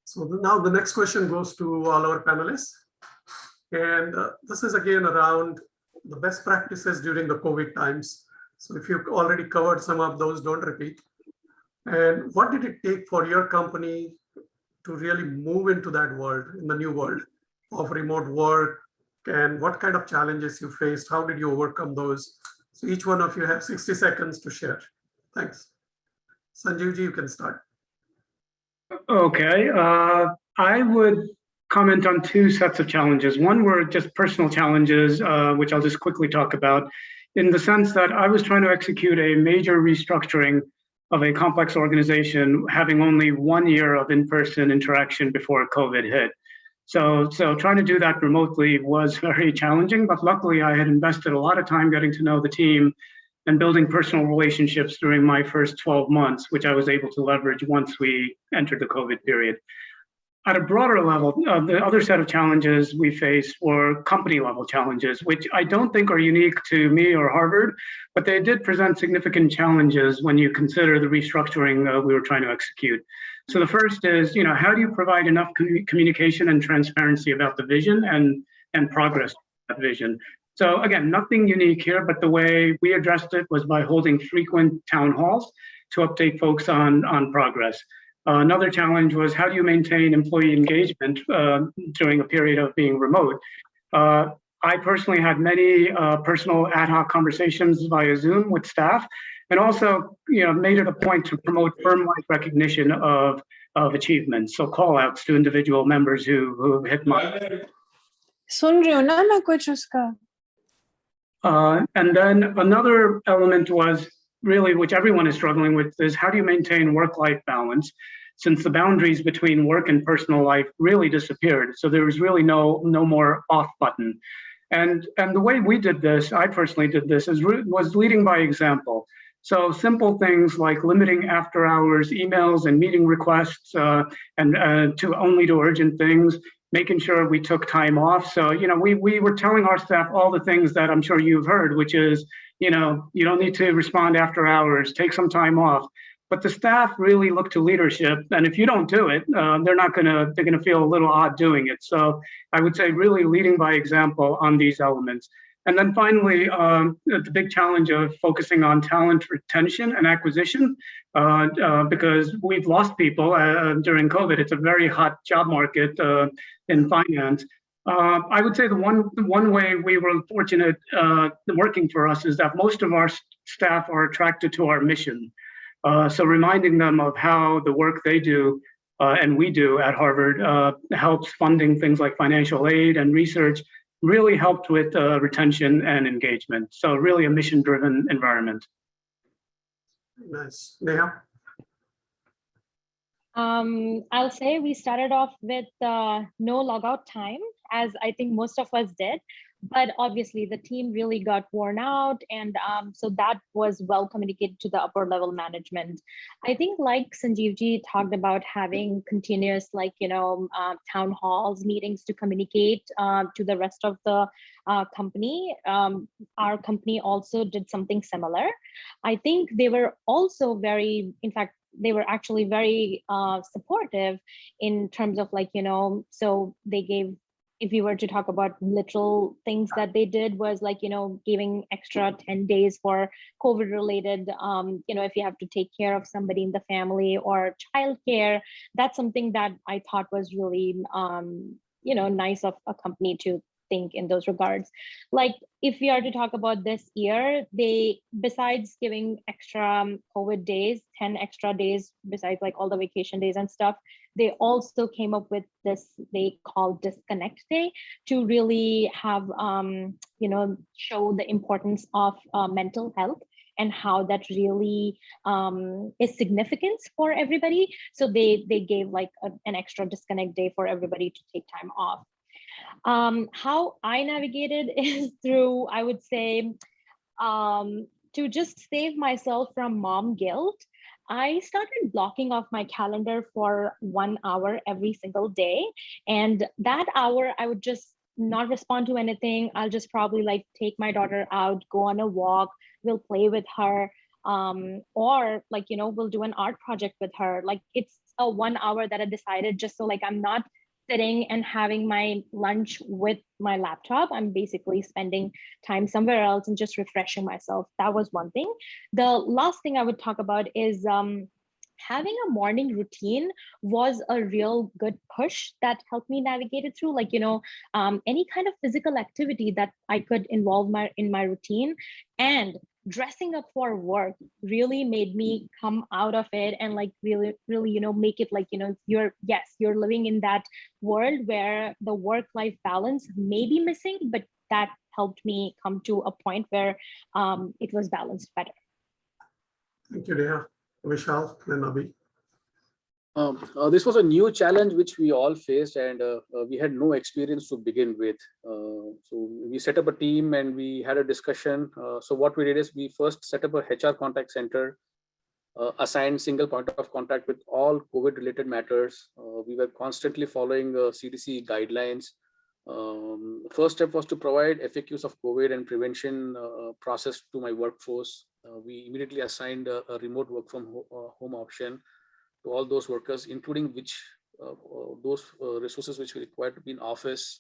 So now the next question goes to all our panelists. And this is again around the best practices during the COVID times. So if you've already covered some of those, don't repeat. And what did it take for your company to really move into that world, in the new world of remote work? And what kind of challenges you faced? How did you overcome those? So each one of you have 60 seconds to share. Thanks. Sanjeevji, you can start. Okay, I would comment on 2 sets of challenges. One were just personal challenges, which I'll just quickly talk about, in the sense that I was trying to execute a major restructuring of a complex organization, having only 1 year of in-person interaction before COVID hit. So trying to do that remotely was very challenging, but luckily I had invested a lot of time getting to know the team and building personal relationships during my first 12 months, which I was able to leverage once we entered the COVID period. At a broader level, the other set of challenges we faced were company level challenges, which I don't think are unique to me or Harvard, but they did present significant challenges when you consider the restructuring we were trying to execute. So the first is, how do you provide enough communication and transparency about the vision and progress of that vision? So again, nothing unique here, but the way we addressed it was by holding frequent town halls to update folks on progress. Another challenge was, how do you maintain employee engagement during a period of being remote? I personally had many personal ad hoc conversations via Zoom with staff, and also made it a point to promote firm-wide recognition of achievements, so call outs to individual members who hit my. And then another element was really, which everyone is struggling with, is how do you maintain work-life balance, since the boundaries between work and personal life really disappeared. So there was really no more off button. And the way we did this, I personally did this, was leading by example. So simple things like limiting after hours emails and meeting requests and to only do urgent things, making sure we took time off. So, we were telling our staff all the things that I'm sure you've heard, which is, you don't need to respond after hours, take some time off. But the staff really look to leadership. And if you don't do it, they're gonna feel a little odd doing it. So I would say really leading by example on these elements. And then finally, the big challenge of focusing on talent retention and acquisition, because we've lost people during COVID. It's a very hot job market in finance. I would say the one way we were fortunate working for us is that most of our staff are attracted to our mission. So reminding them of how the work they do and we do at Harvard helps funding things like financial aid and research, really helped with retention and engagement. So really a mission-driven environment. Nice. Neha? I'll say we started off with no logout time, as I think most of us did. But obviously the team really got worn out, and so that was well communicated to the upper level management. I think, like Sanjeevji talked about, having continuous, like, town halls, meetings to communicate to the rest of the company. Our company also did something similar. I think they were also very, in fact, they were actually very supportive in terms of, like, so they gave, if you were to talk about literal things that they did, was like, giving extra 10 days for COVID related, if you have to take care of somebody in the family or childcare. That's something that I thought was really, nice of a company to think in those regards. Like, if we are to talk about this year, they, besides giving extra COVID days, 10 extra days, besides like all the vacation days and stuff, they also came up with this, they call Disconnect Day, to really have, show the importance of mental health and how that really is significant for everybody. So they gave like an extra disconnect day for everybody to take time off. How I navigated is through, I would say, to just save myself from mom guilt, I started blocking off my calendar for 1 hour every single day. And that hour, I would just not respond to anything. I'll just probably like take my daughter out, go on a walk, we'll play with her, or like, we'll do an art project with her. Like, it's a 1 hour that I decided, just so like I'm not sitting and having my lunch with my laptop. I'm basically spending time somewhere else and just refreshing myself. That was one thing. The last thing I would talk about is having a morning routine was a real good push that helped me navigate it through, like, any kind of physical activity that I could involve in my routine. And dressing up for work really made me come out of it and like really, make it like, you're living in that world where the work-life balance may be missing, but that helped me come to a point where it was balanced better. Thank you, Neha. Vishal, then Abhi. This was a new challenge which we all faced, and we had no experience to begin with. So we set up a team and we had a discussion. So what we did is we first set up a HR contact center, assigned single point of contact with all COVID related matters. We were constantly following CDC guidelines. First step was to provide FAQs of COVID and prevention process to my workforce. We immediately assigned a remote work from home option to all those workers, including those resources which we required to be in office,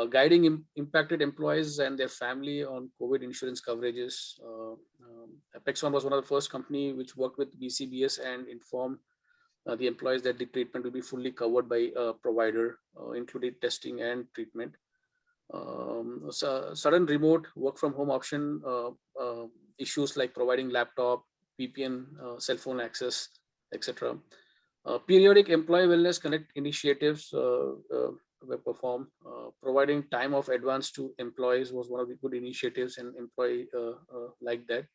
guiding impacted employees and their family on COVID insurance coverages. Apexon was one of the first company which worked with BCBS and informed the employees that the treatment will be fully covered by a provider, including testing and treatment. Sudden remote work from home option issues like providing laptop, VPN, cell phone access, etc. Periodic employee wellness connect initiatives were performed. Providing time of advance to employees was one of the good initiatives, and employee like that.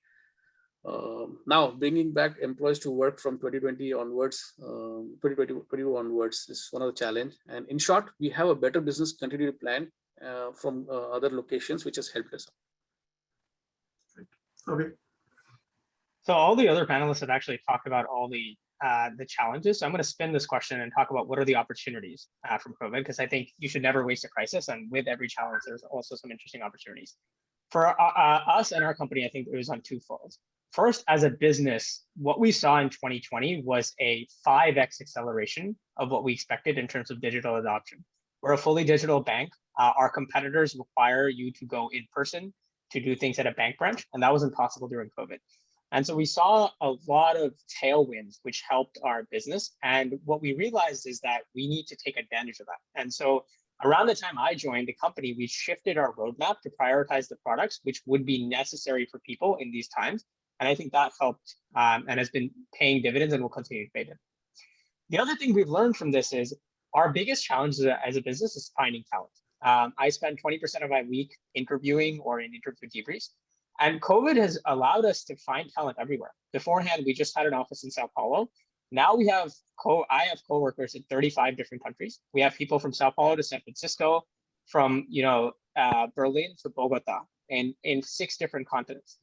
Now bringing back employees to work from 2020 onwards, 2022 onwards is one of the challenge. And in short, we have a better business continuity plan from other locations, which has helped us. Okay. So all the other panelists have actually talked about all the challenges. So I'm going to spin this question and talk about what are the opportunities from COVID, because I think you should never waste a crisis. And with every challenge, there's also some interesting opportunities. For us and our company, I think it was on two folds. First, as a business, what we saw in 2020 was a 5x acceleration of what we expected in terms of digital adoption. We're a fully digital bank. our competitors require you to go in person to do things at a bank branch, and that wasn't possible during COVID. And so we saw a lot of tailwinds, which helped our business. And what we realized is that we need to take advantage of that. And so around the time I joined the company, we shifted our roadmap to prioritize the products which would be necessary for people in these times. And I think that helped and has been paying dividends and will continue to pay dividends. The other thing we've learned from this is our biggest challenge as a business is finding talent. I spend 20% of my week interviewing or in interview debriefs. And COVID has allowed us to find talent everywhere. Beforehand, we just had an office in Sao Paulo. Now we have I have coworkers in 35 different countries. We have people from Sao Paulo to San Francisco, from Berlin to Bogota, and in 6 different continents.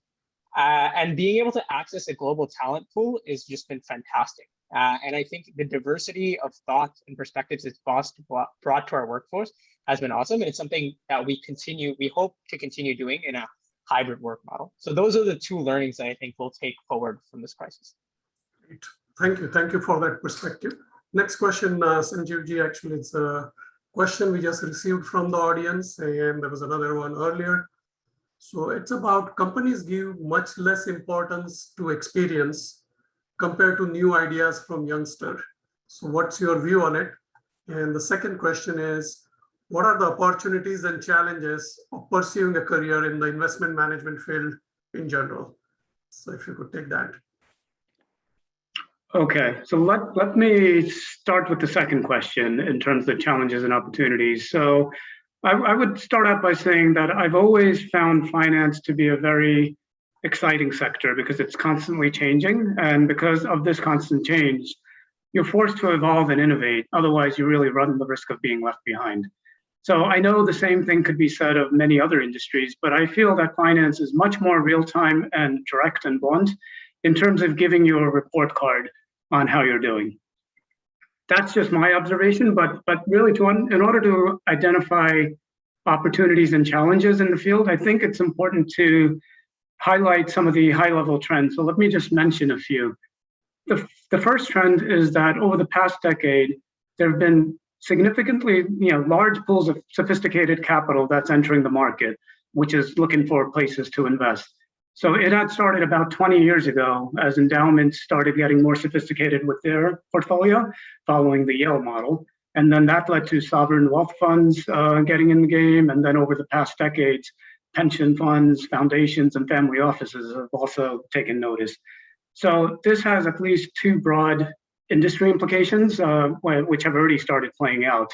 And being able to access a global talent pool has just been fantastic. And I think the diversity of thoughts and perspectives it's brought to our workforce has been awesome. And it's something that we hope to continue doing in a hybrid work model. So those are the 2 learnings that I think we'll take forward from this crisis. Great. Thank you for that perspective. Next question, Sanjeev ji, actually it's a question we just received from the audience, and there was another one earlier. So it's about companies give much less importance to experience compared to new ideas from youngsters. So what's your view on it? And the second question is, what are the opportunities and challenges of pursuing a career in the investment management field in general? So if you could take that. Okay, so let me start with the second question in terms of challenges and opportunities. So I would start out by saying that I've always found finance to be a very exciting sector because it's constantly changing. And because of this constant change, you're forced to evolve and innovate. Otherwise, you really run the risk of being left behind. So I know the same thing could be said of many other industries, but I feel that finance is much more real-time and direct and blunt in terms of giving you a report card on how you're doing. That's just my observation, but really in order to identify opportunities and challenges in the field, I think it's important to highlight some of the high-level trends. So let me just mention a few. The first trend is that over the past decade, there have been significantly large pools of sophisticated capital that's entering the market, which is looking for places to invest. So it had started about 20 years ago as endowments started getting more sophisticated with their portfolio following the Yale model. And then that led to sovereign wealth funds getting in the game. And then over the past decades, pension funds, foundations, and family offices have also taken notice. So this has at least 2 broad industry implications, which have already started playing out.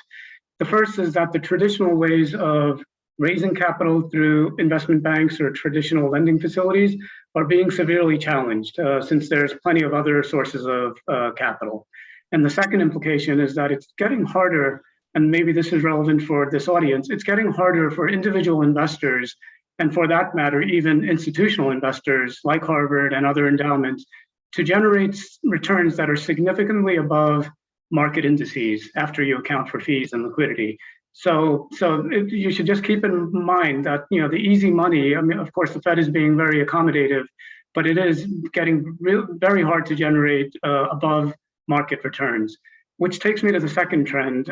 The first is that the traditional ways of raising capital through investment banks or traditional lending facilities are being severely challenged since there's plenty of other sources of capital. And the second implication is that it's getting harder, and maybe this is relevant for this audience, it's getting harder for individual investors, and for that matter, even institutional investors like Harvard and other endowments, to generate returns that are significantly above market indices after you account for fees and liquidity. So you should just keep in mind that the easy money, I mean, of course, the Fed is being very accommodative, but it is getting very hard to generate above market returns, which takes me to the second trend.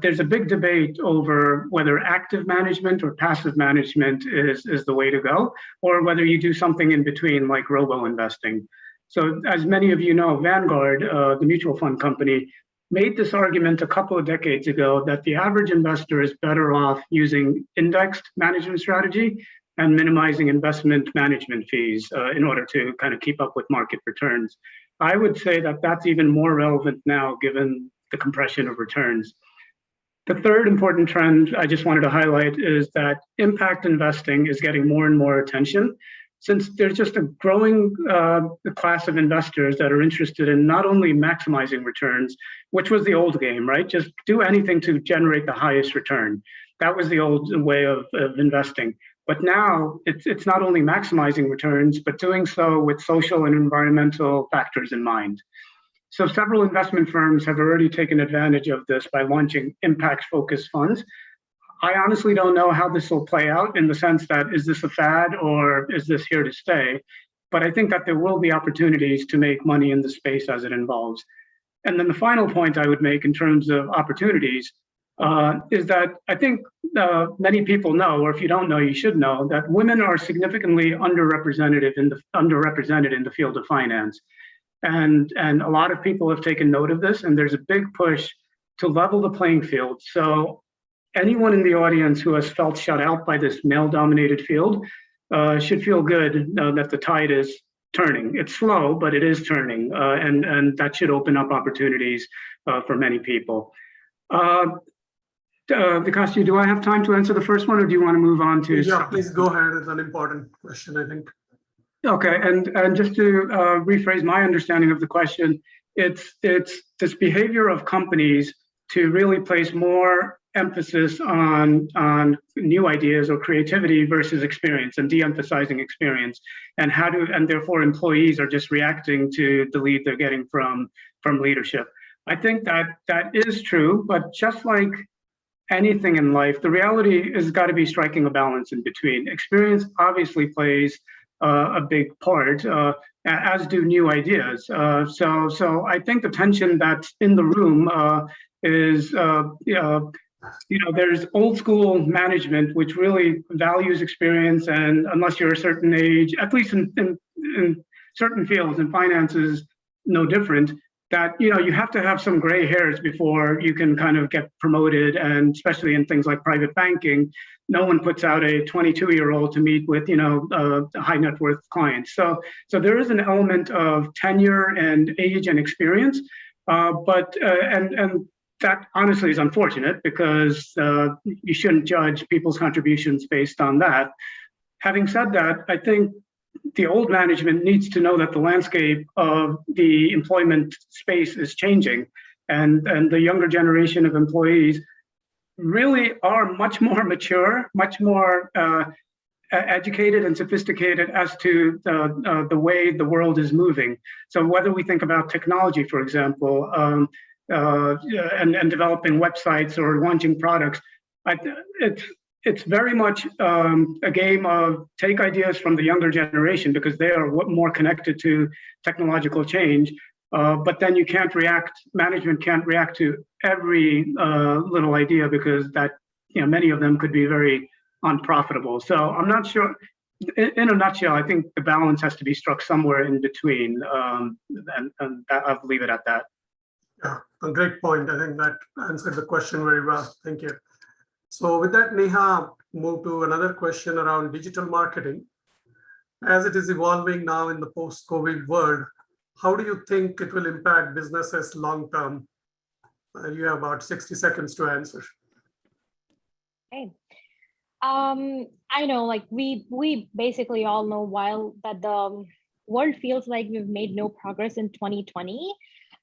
There's a big debate over whether active management or passive management is the way to go, or whether you do something in between like robo-investing. So as many of you know, Vanguard, the mutual fund company, made this argument a couple of decades ago that the average investor is better off using indexed management strategy and minimizing investment management fees in order to kind of keep up with market returns. I would say that that's even more relevant now given the compression of returns. The third important trend I just wanted to highlight is that impact investing is getting more and more attention, since there's just a growing class of investors that are interested in not only maximizing returns, which was the old game, right? Just do anything to generate the highest return. That was the old way of investing. But now it's not only maximizing returns, but doing so with social and environmental factors in mind. So several investment firms have already taken advantage of this by launching impact-focused funds. I honestly don't know how this will play out in the sense that, is this a fad or is this here to stay? But I think that there will be opportunities to make money in the space as it evolves. And then the final point I would make in terms of opportunities, is that I think many people know, or if you don't know, you should know, that women are significantly underrepresented in the field of finance. And a lot of people have taken note of this, and there's a big push to level the playing field. So anyone in the audience who has felt shut out by this male-dominated field should feel good that the tide is turning. It's slow, but it is turning, and that should open up opportunities for many people. Vikasji, do I have time to answer the first one, or do you want to move on to? Yeah, please go ahead. It's an important question, I think. Okay, and just to rephrase my understanding of the question, it's this behavior of companies to really place more emphasis on new ideas or creativity versus experience, and de-emphasizing experience, and therefore employees are just reacting to the lead they're getting from leadership. I think that is true, but just like anything in life, the reality has got to be striking a balance in between. Experience obviously plays a big part, as do new ideas. So I think the tension that's in the room is, there's old school management which really values experience, and unless you're a certain age, at least in certain fields, and finance is no different, that you have to have some gray hairs before you can kind of get promoted, and especially in things like private banking, no one puts out a 22-year-old to meet with high net worth clients. So there is an element of tenure and age and experience, but that honestly is unfortunate, because you shouldn't judge people's contributions based on that. Having said that, I think the old management needs to know that the landscape of the employment space is changing, and the younger generation of employees really are much more mature, much more educated and sophisticated as to the way the world is moving. So whether we think about technology, for example, and developing websites or launching products, it's very much a game of take ideas from the younger generation, because they are more connected to technological change. But then management can't react to every little idea, because many of them could be very unprofitable. So I'm not sure. In a nutshell, I think the balance has to be struck somewhere in between, and I'll leave it at that. Yeah, a great point. I think that answered the question very well. Thank you. So with that, Neha, move to another question around digital marketing. As it is evolving now in the post-COVID world, how do you think it will impact businesses long term? You have about 60 seconds to answer. Okay. I know, like we basically all know, while that the world feels like we've made no progress in 2020,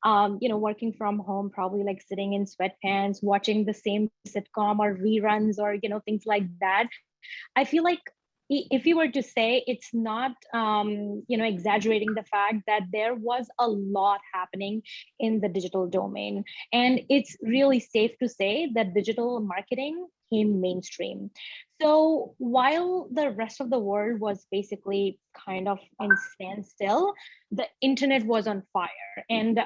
working from home, probably like sitting in sweatpants, watching the same sitcom or reruns, or things like that. I feel like if you were to say, it's not exaggerating the fact that there was a lot happening in the digital domain, and it's really safe to say that digital marketing came mainstream. So while the rest of the world was basically kind of in standstill, the internet was on fire. And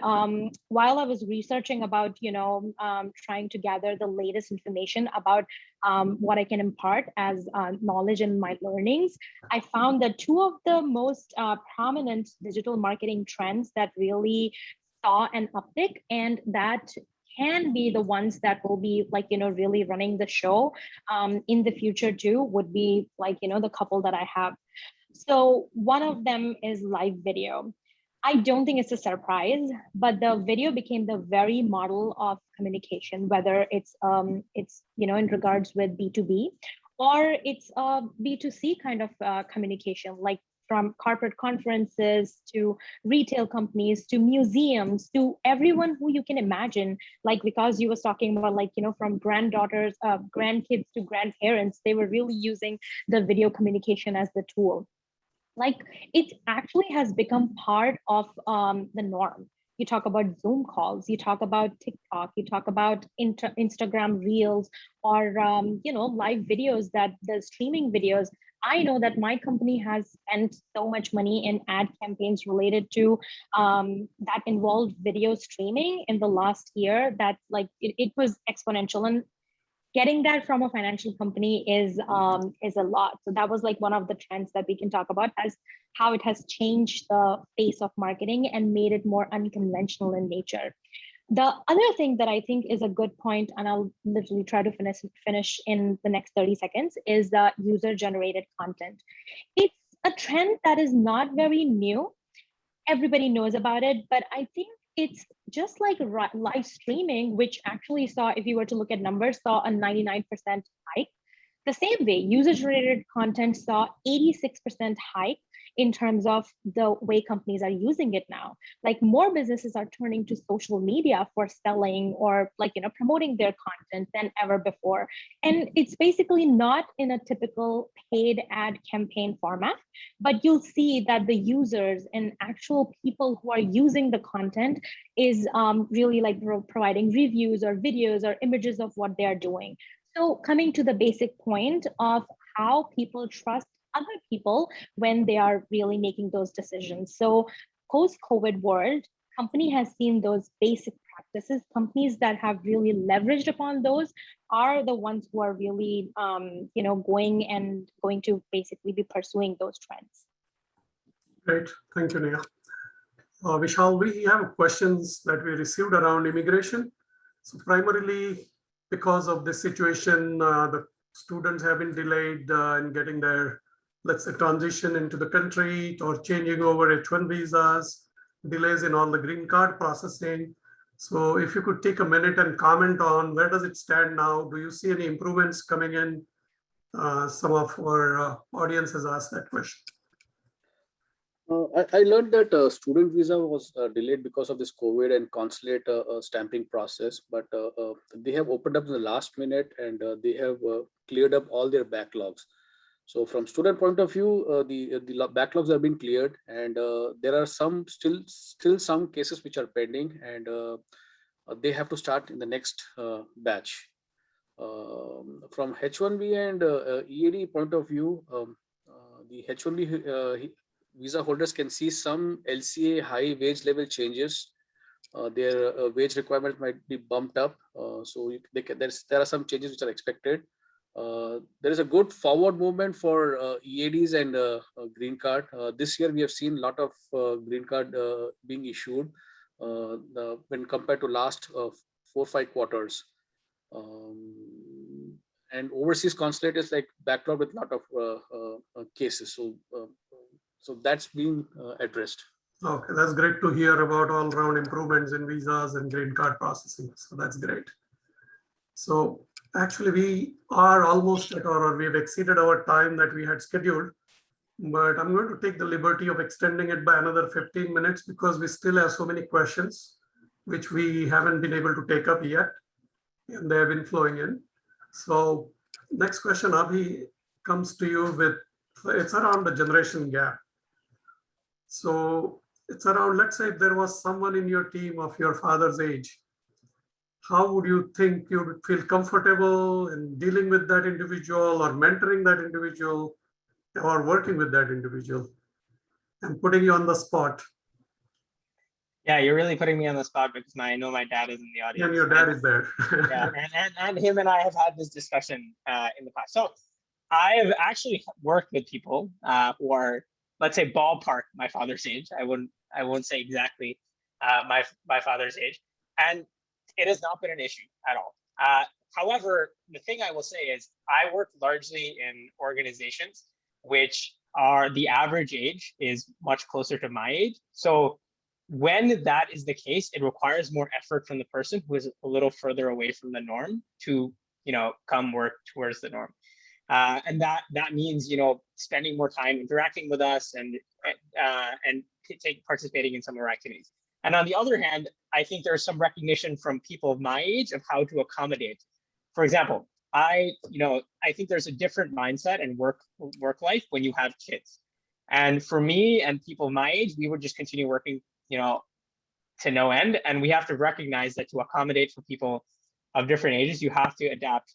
while I was researching about, trying to gather the latest information about what I can impart as knowledge in my learnings, I found that two of the most prominent digital marketing trends that really saw an uptick, and that can be the ones that will be really running the show in the future too, would be the couple that I have. So one of them is live video. I don't think it's a surprise, but the video became the very model of communication, whether it's in regards with B2B, or it's a B2C kind of communication, like from corporate conferences to retail companies to museums to everyone who you can imagine. Like, because you was talking about from granddaughters, grandkids to grandparents, they were really using the video communication as the tool. It actually has become part of the norm. You talk about Zoom calls, you talk about TikTok, you talk about Instagram Reels, or live videos, that the streaming videos. I know that my company has spent so much money in ad campaigns related to that involved video streaming in the last year, that it was exponential. And getting that from a financial company is a lot. So that was like one of the trends that we can talk about, as how it has changed the face of marketing and made it more unconventional in nature. The other thing that I think is a good point, and I'll literally try to finish in the next 30 seconds, is the user-generated content. It's a trend that is not very new. Everybody knows about it, but I think it's just like live streaming, which actually saw, if you were to look at numbers, saw a 99% hike. The same way, user-generated content saw 86% hike in terms of the way companies are using it now. Like, more businesses are turning to social media for selling or like, promoting their content than ever before. And it's basically not in a typical paid ad campaign format, but you'll see that the users and actual people who are using the content is really like providing reviews or videos or images of what they are doing. So coming to the basic point of how people trust other people when they are really making those decisions. So post-COVID world, company has seen those basic practices. Companies that have really leveraged upon those are the ones who are really going to basically be pursuing those trends. Great, thank you, Neha. Vishal, we have questions that we received around immigration. So primarily because of this situation, the students have been delayed in getting their, let's say, transition into the country or changing over H-1 visas, delays in all the green card processing. So if you could take a minute and comment on where does it stand now? Do you see any improvements coming in? Some of our audience has asked that question. I learned that student visa was delayed because of this COVID and consulate stamping process, but they have opened up in the last minute and they have cleared up all their backlogs. So from student point of view, the backlogs have been cleared, and there are some still some cases which are pending, and they have to start in the next batch. From H1B and EAD point of view, the H1B visa holders can see some LCA high wage level changes. Their wage requirement might be bumped up. So there are some changes which are expected. There is a good forward movement for EADs and green card. This year we have seen a lot of green card being issued when compared to last 4-5 quarters. And overseas consulate is like backlog with a lot of cases. So that's being addressed. Okay, that's great to hear about all round improvements in visas and green card processing. So that's great. So actually we are almost at or we've exceeded our time that we had scheduled, but I'm going to take the liberty of extending it by another 15 minutes because we still have so many questions which we haven't been able to take up yet, and they have been flowing in. So next question, Abhi, comes to you with, it's around the generation gap. So it's around, let's say if there was someone in your team of your father's age, how would you think you would feel comfortable in dealing with that individual or mentoring that individual or working with that individual? I'm putting you on the spot. Yeah, you're really putting me on the spot because I know my dad is in the audience. And your dad is there. Yeah, and him and I have had this discussion in the past. So I have actually worked with people who are, let's say, ballpark my father's age. I won't say exactly my father's age, and it has not been an issue at all. However, the thing I will say is I work largely in organizations which are the average age is much closer to my age. So when that is the case, it requires more effort from the person who is a little further away from the norm to, come work towards the norm. And that means, spending more time interacting with us and participating in some of our activities. And on the other hand, I think there's some recognition from people of my age of how to accommodate. For example, I think there's a different mindset and work life when you have kids. And for me and people my age, we would just continue working, to no end. And we have to recognize that to accommodate for people of different ages, you have to adapt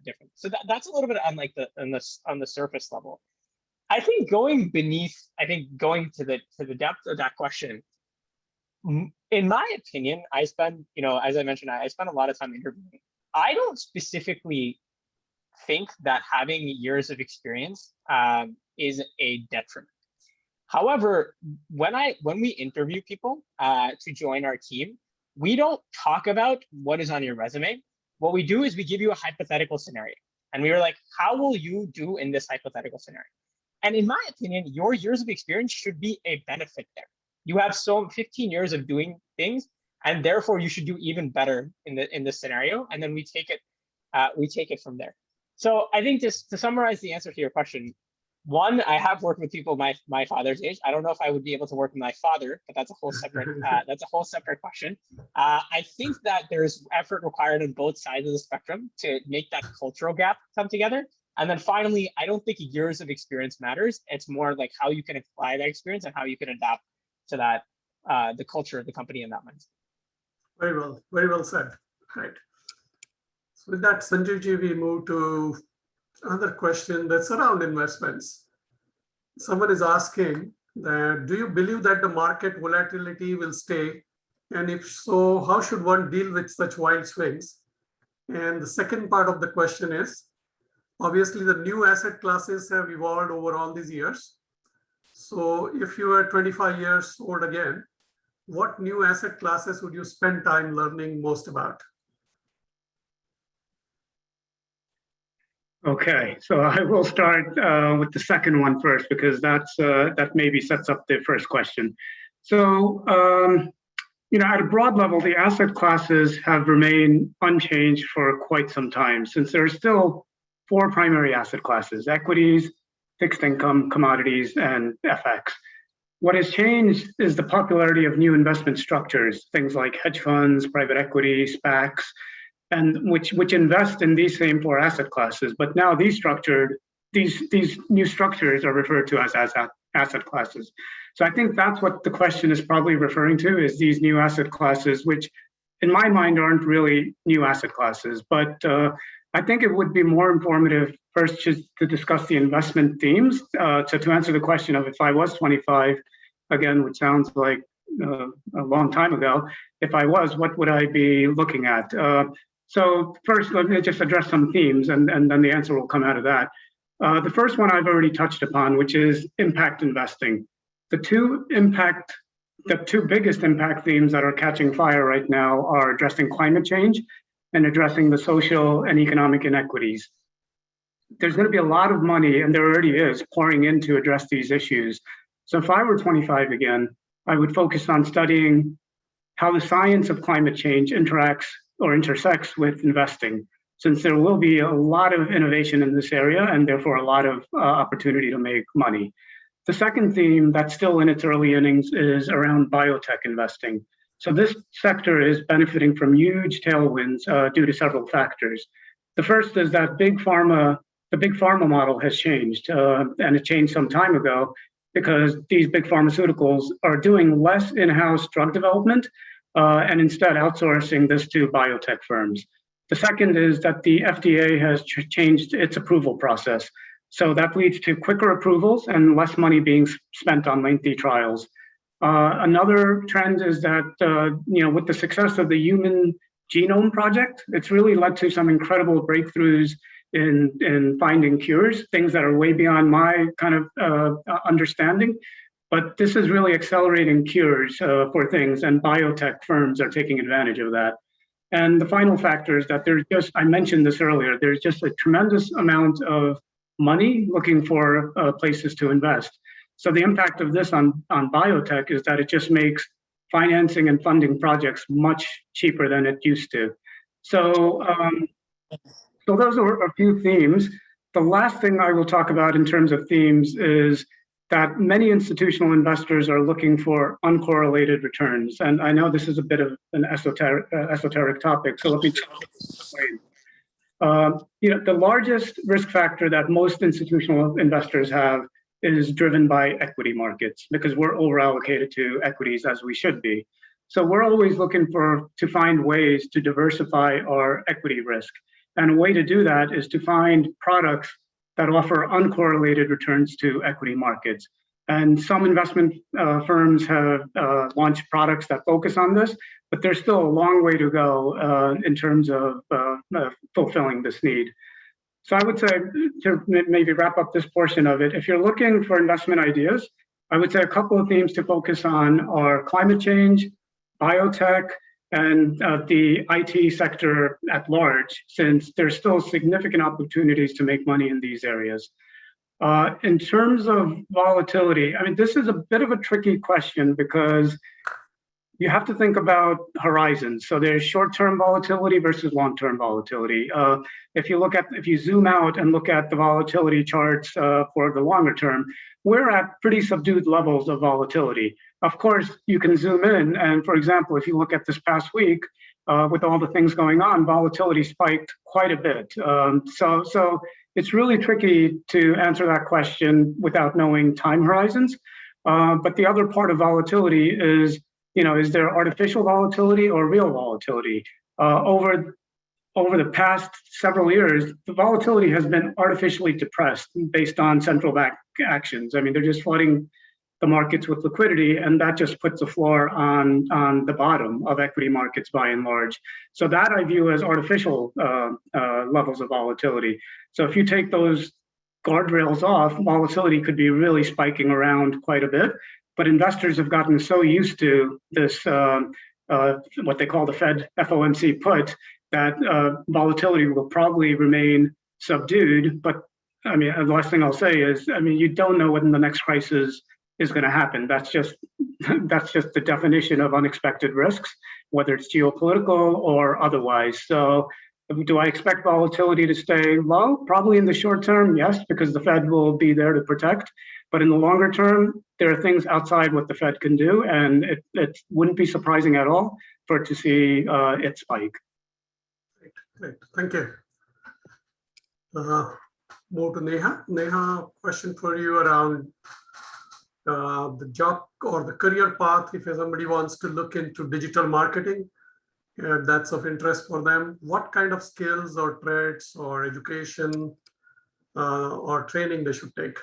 different. So that's a little bit on like on the surface level. I think going to the depth of that question, in my opinion, I spend, as I mentioned, I spend a lot of time interviewing. I don't specifically think that having years of experience is a detriment. However, when we interview people to join our team, we don't talk about what is on your resume. What we do is we give you a hypothetical scenario. And we were like, how will you do in this hypothetical scenario? And in my opinion, your years of experience should be a benefit there. You have 15 years of doing things, and therefore you should do even better in this scenario. And then we take it from there. So I think, just to summarize the answer to your question, one, I have worked with people my father's age. I don't know if I would be able to work with my father, but that's a whole separate question. I think that there's effort required on both sides of the spectrum to make that cultural gap come together. And then finally, I don't think years of experience matters. It's more like how you can apply that experience and how you can adapt to that, the culture of the company in that mindset. Very well said. Right. So with that, Sanjay ji, we move to another question that's around investments. Someone is asking that, do you believe that the market volatility will stay? And if so, how should one deal with such wild swings? And the second part of the question is, obviously the new asset classes have evolved over all these years. So if you are 25 years old again, what new asset classes would you spend time learning most about? Okay, so I will start with the second one first, because that maybe sets up the first question. So, at a broad level, the asset classes have remained unchanged for quite some time, since there are still 4 primary asset classes: equities, fixed income, commodities, and FX. What has changed is the popularity of new investment structures, things like hedge funds, private equity, SPACs, and which invest in these same 4 asset classes. But now these new structures are referred to as asset classes. So I think that's what the question is probably referring to, is these new asset classes, which in my mind aren't really new asset classes. But I think it would be more informative first just to discuss the investment themes. To answer the question of, if I was 25, again, which sounds like a long time ago, if I was, what would I be looking at? So first, let me just address some themes, and then the answer will come out of that. The first one I've already touched upon, which is impact investing. The two biggest impact themes that are catching fire right now are addressing climate change and addressing the social and economic inequities. There's going to be a lot of money, and there already is, pouring in to address these issues. So if I were 25 again, I would focus on studying how the science of climate change interacts or intersects with investing, since there will be a lot of innovation in this area and therefore a lot of opportunity to make money. The second theme that's still in its early innings is around biotech investing. So this sector is benefiting from huge tailwinds due to several factors. The first is that the big pharma model has changed, and it changed some time ago, because these big pharmaceuticals are doing less in-house drug development and instead outsourcing this to biotech firms. The second is that the FDA has changed its approval process. So that leads to quicker approvals and less money being spent on lengthy trials. Another trend is that, with the success of the Human Genome Project, it's really led to some incredible breakthroughs in finding cures, things that are way beyond my kind of understanding. But this is really accelerating cures for things, and biotech firms are taking advantage of that. And the final factor is that I mentioned this earlier, there's just a tremendous amount of money looking for places to invest. So the impact of this on biotech is that it just makes financing and funding projects much cheaper than it used to. So those are a few themes. The last thing I will talk about in terms of themes is that many institutional investors are looking for uncorrelated returns. And I know this is a bit of an esoteric topic, so let me explain. The largest risk factor that most institutional investors have is driven by equity markets, because we're over-allocated to equities, as we should be. So we're always looking to find ways to diversify our equity risk. And a way to do that is to find products that offer uncorrelated returns to equity markets. And some investment firms have launched products that focus on this, but there's still a long way to go in terms of fulfilling this need. So I would say, to maybe wrap up this portion of it, if you're looking for investment ideas, I would say a couple of themes to focus on are climate change, biotech, and the IT sector at large, since there's still significant opportunities to make money in these areas. In terms of volatility, I mean, this is a bit of a tricky question because you have to think about horizons. So there's short-term volatility versus long-term volatility. If you zoom out and look at the volatility charts for the longer term, we're at pretty subdued levels of volatility. Of course, you can zoom in, and for example, if you look at this past week, with all the things going on, volatility spiked quite a bit. So it's really tricky to answer that question without knowing time horizons. But the other part of volatility is, is there artificial volatility or real volatility? Over the past several years, the volatility has been artificially depressed based on central bank actions. I mean, they're just flooding the markets with liquidity, and that just puts a floor on the bottom of equity markets by and large. So that I view as artificial levels of volatility. So if you take those guardrails off, volatility could be really spiking around quite a bit. But investors have gotten so used to this, what they call the Fed FOMC put, that volatility will probably remain subdued. But I mean, the last thing I'll say is, I mean, you don't know when the next crisis is going to happen. That's just the definition of unexpected risks, whether it's geopolitical or otherwise. So do I expect volatility to stay low? Probably in the short term, yes, because the Fed will be there to protect. But in the longer term, there are things outside what the Fed can do, and it wouldn't be surprising at all for it to see it spike. Great, thank you. Move to Neha. Neha, question for you around the job or the career path. If somebody wants to look into digital marketing, that's of interest for them, what kind of skills or traits or education or training they should take?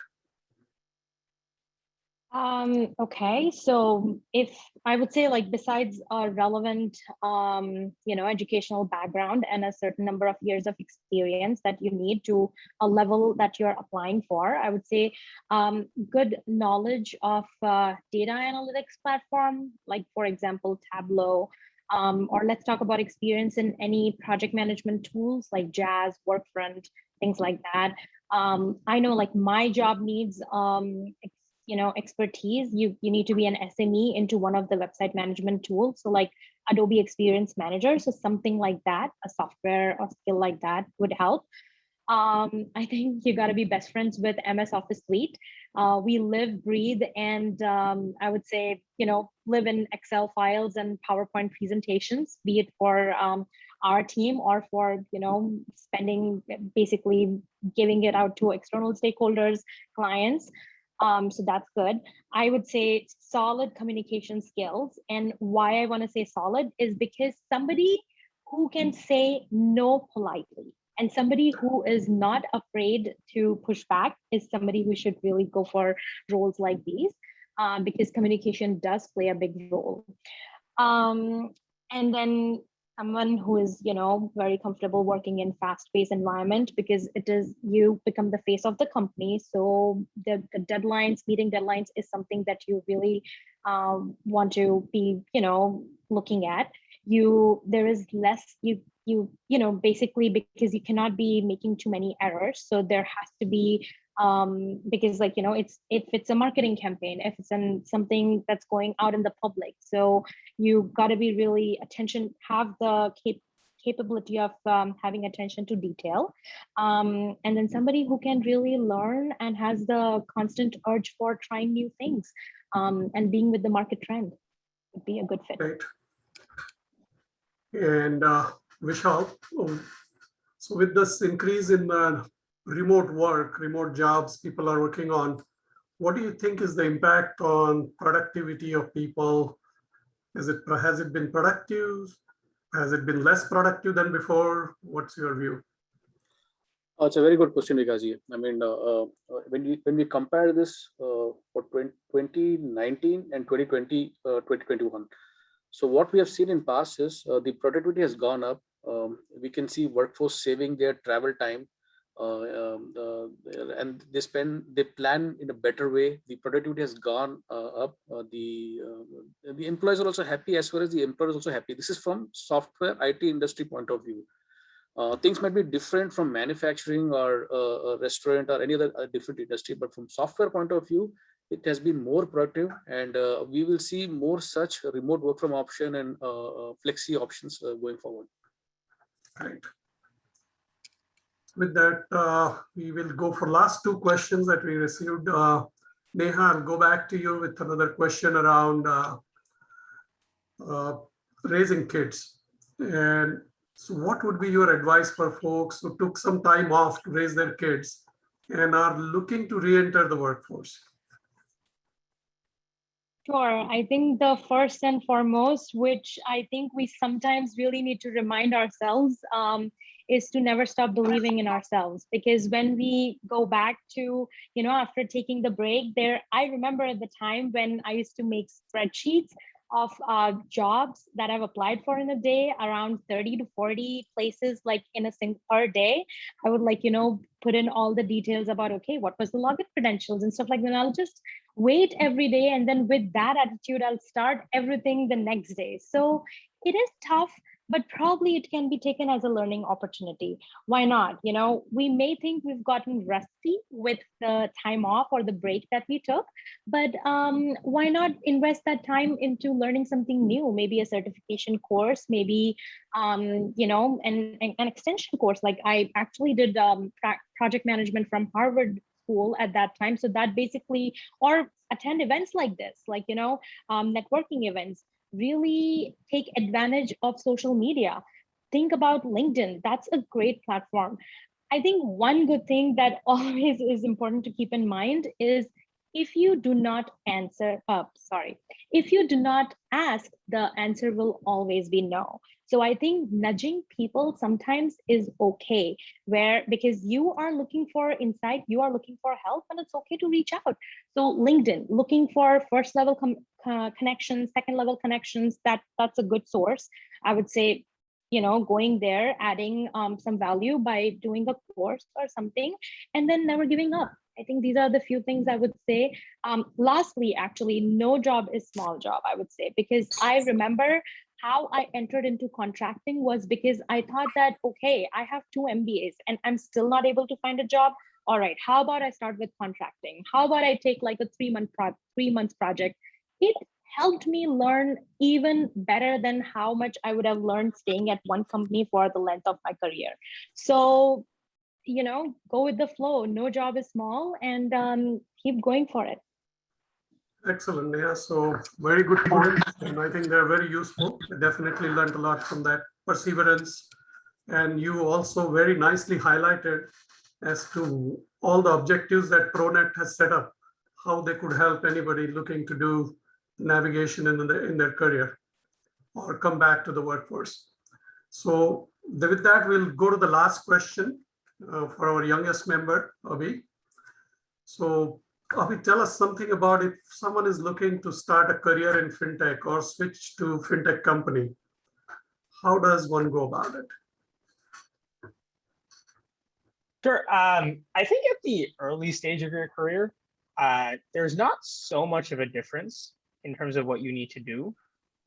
Okay, so if I would say, like, besides a relevant, educational background and a certain number of years of experience that you need to a level that you're applying for, I would say good knowledge of data analytics platform, like for example, Tableau, or let's talk about experience in any project management tools like Jazz, Workfront, things like that. I know, like, my job needs expertise. You need to be an SME into one of the website management tools, so like Adobe Experience Manager. So something like that, a software or skill like that would help. I think you got to be best friends with MS Office Suite. We live, breathe, and I would say, live in Excel files and PowerPoint presentations, be it for our team or for, spending, basically giving it out to external stakeholders, clients. So that's good. I would say solid communication skills. And why I want to say solid is because somebody who can say no politely and somebody who is not afraid to push back is somebody who should really go for roles like these, because communication does play a big role. And then someone who is, very comfortable working in fast-paced environment, because you become the face of the company. So the deadlines, meeting deadlines is something that you really want to be, looking at. There is less, basically, because you cannot be making too many errors. So there has to be, because if it's a marketing campaign, if it's something that's going out in the public, so you got to be really have the capability of having attention to detail, and then somebody who can really learn and has the constant urge for trying new things, and being with the market trend would be a good fit. Right. And Vishal, so with this increase in remote work, remote jobs people are working on, what do you think is the impact on productivity of people? Has it been productive? Has it been less productive than before? What's your view? It's a very good question, Vikaji. I mean, when we compare this for 2019 and 2020, 2021, so what we have seen in past is the productivity has gone up. We can see workforce saving their travel time, and they plan in a better way. The productivity has gone up. The employees are also happy, as far as the employer is also happy. This is from software IT industry point of view. Things might be different from manufacturing or a restaurant or any other different industry, but from software point of view, it has been more productive, and we will see more such remote work from option and flexi options going forward. Right. With that, we will go for last two questions that we received. Neha, I'll go back to you with another question around raising kids. And so what would be your advice for folks who took some time off to raise their kids and are looking to re-enter the workforce? Sure. I think the first and foremost, which I think we sometimes really need to remind ourselves, is to never stop believing in ourselves. Because when we go back to, after taking the break there, I remember at the time when I used to make spreadsheets of jobs that I've applied for in a day, around 30 to 40 places, like in a single per day. I would put in all the details about, okay, what was the login credentials and stuff like that. And I'll just wait every day. And then with that attitude, I'll start everything the next day. So it is tough, but probably it can be taken as a learning opportunity. Why not? We may think we've gotten rusty with the time off or the break that we took, but why not invest that time into learning something new? Maybe a certification course, maybe an extension course. Like I actually did project management from Harvard School at that time. So that basically, or attend events like this, networking events. Really take advantage of social media. Think about LinkedIn. That's a great platform. I think one good thing that always is important to keep in mind is if you do not if you do not ask, the answer will always be no. So I think nudging people sometimes is okay, because you are looking for insight, you are looking for help, and it's okay to reach out. So LinkedIn, looking for first level connections, second level connections, that's a good source. I would say, going there, adding some value by doing a course or something, and then never giving up. I think these are the few things I would say. Lastly, actually, no job is small job, I would say, because I remember how I entered into contracting was because I thought that, okay, I have 2 MBAs and I'm still not able to find a job. All right, how about I start with contracting? How about I take like a 3 months project? It helped me learn even better than how much I would have learned staying at one company for the length of my career. So, go with the flow. No job is small, and keep going for it. Excellent, Neha. So very good points, and I think they're very useful. I definitely learned a lot from that. Perseverance, and you also very nicely highlighted as to all the objectives that ProNet has set up, how they could help anybody looking to do navigation in their career or come back to the workforce. So with that, we'll go to the last question for our youngest member, Abhi. So Abhi, tell us something about if someone is looking to start a career in fintech or switch to fintech company, how does one go about it? Sure. I think at the early stage of your career, there's not so much of a difference in terms of what you need to do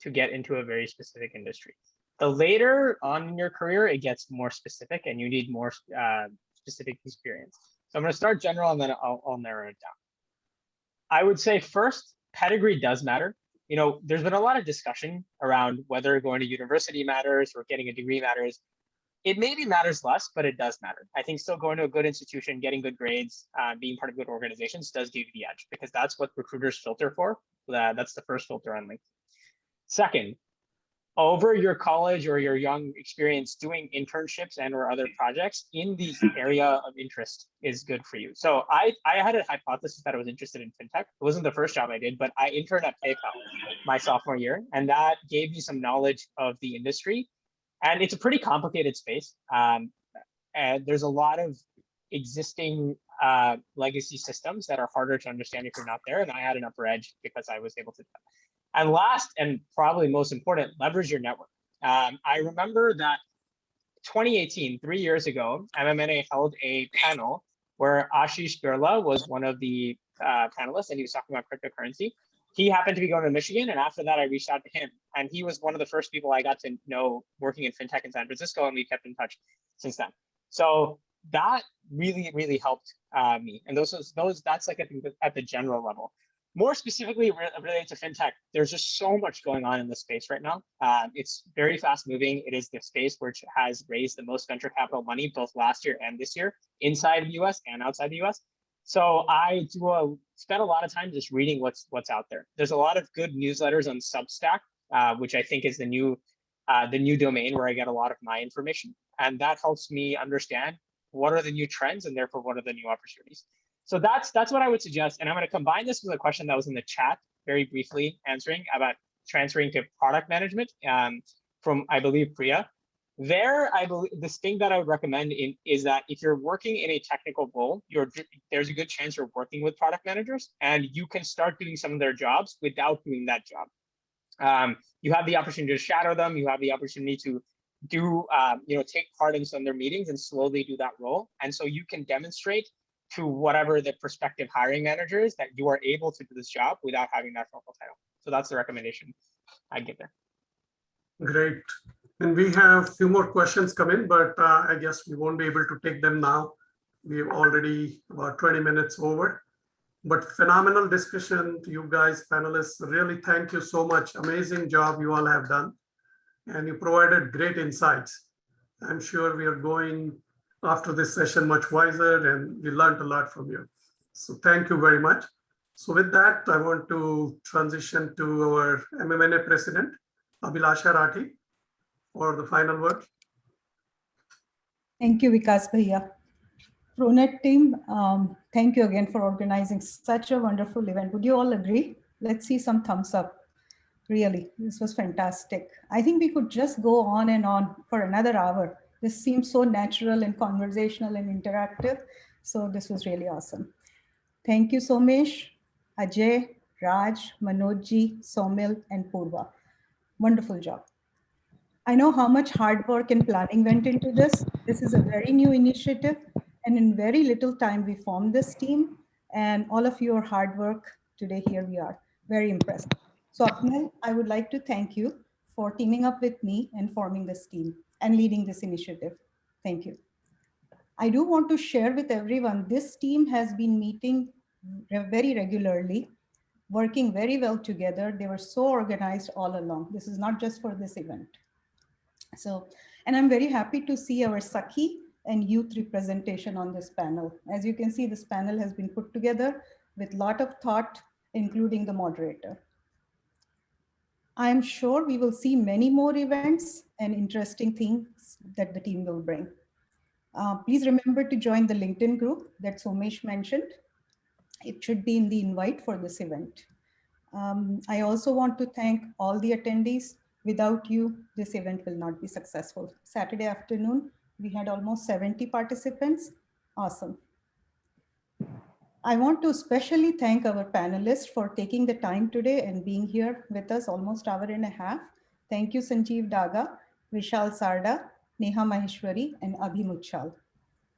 to get into a very specific industry. The later on in your career, it gets more specific and you need more specific experience. So I'm going to start general and then I'll narrow it down. I would say first, pedigree does matter. There's been a lot of discussion around whether going to university matters or getting a degree matters. It maybe matters less, but it does matter. I think still going to a good institution, getting good grades, being part of good organizations does give you the edge, because that's what recruiters filter for. That's the first filter on LinkedIn. Second, over your college or your young experience, doing internships and or other projects in the area of interest is good for you. So I had a hypothesis that I was interested in fintech. It wasn't the first job I did, but I interned at PayPal my sophomore year, and that gave me some knowledge of the industry. And it's a pretty complicated space. And there's a lot of existing legacy systems that are harder to understand if you're not there. And I had an upper edge because I was able to do that. And last, and probably most important, leverage your network. I remember that 2018, 3 years ago, MMNA held a panel where Ashish Birla was one of the panelists, and he was talking about cryptocurrency. He happened to be going to Michigan, and after that, I reached out to him. And he was one of the first people I got to know working in fintech in San Francisco, and we kept in touch since then. So that really, really helped me. And that's like at the general level. More specifically related to fintech, there's just so much going on in this space right now. It's very fast moving. It is the space which has raised the most venture capital money both last year and this year inside the US and outside the US. So I spend a lot of time just reading what's out there. There's a lot of good newsletters on Substack, which I think is the new domain where I get a lot of my information. And that helps me understand what are the new trends and therefore what are the new opportunities. So that's what I would suggest. And I'm going to combine this with a question that was in the chat, very briefly answering about transferring to product management from, I believe, Priya. I believe this thing that I would recommend is that if you're working in a technical role, there's a good chance you're working with product managers and you can start doing some of their jobs without doing that job. You have the opportunity to shadow them. You have the opportunity to do, take part in some of their meetings and slowly do that role. And so you can demonstrate to whatever the prospective hiring manager is that you are able to do this job without having that formal title. So that's the recommendation I give there. Great. And we have a few more questions come in, but I guess we won't be able to take them now. We've already about 20 minutes over. But phenomenal discussion to you guys, panelists. Really, thank you so much. Amazing job you all have done. And you provided great insights. I'm sure we are going after this session much wiser, and we learned a lot from you. So thank you very much. So with that, I want to transition to our MMNA president, Abhilasha Rathi, for the final word. Thank you, Vikas Bhaiya. ProNet team, thank you again for organizing such a wonderful event. Would you all agree? Let's see some thumbs up. Really, this was fantastic. I think we could just go on and on for another hour. This seems so natural and conversational and interactive. So this was really awesome. Thank you, Somesh, Ajay, Raj, Manojji, Somil, and Purva. Wonderful job. I know how much hard work and planning went into this. This is a very new initiative, and in very little time we formed this team, and all of your hard work today, here we are. Very impressed. So Apnel, I would like to thank you for teaming up with me and forming this team and leading this initiative. Thank you. I do want to share with everyone, this team has been meeting very regularly, working very well together. They were so organized all along. This is not just for this event. So, and I'm very happy to see our Sakhi and youth representation on this panel. As you can see, this panel has been put together with a lot of thought, including the moderator. I'm sure we will see many more events and interesting things that the team will bring. Please remember to join the LinkedIn group that Somesh mentioned. It should be in the invite for this event. I also want to thank all the attendees. Without you, this event will not be successful. Saturday afternoon, we had almost 70 participants. Awesome. I want to especially thank our panelists for taking the time today and being here with us almost an hour and a half. Thank you, Sanjeev Daga, Vishal Sarda, Neha Maheshwari, and Abhi Muchal.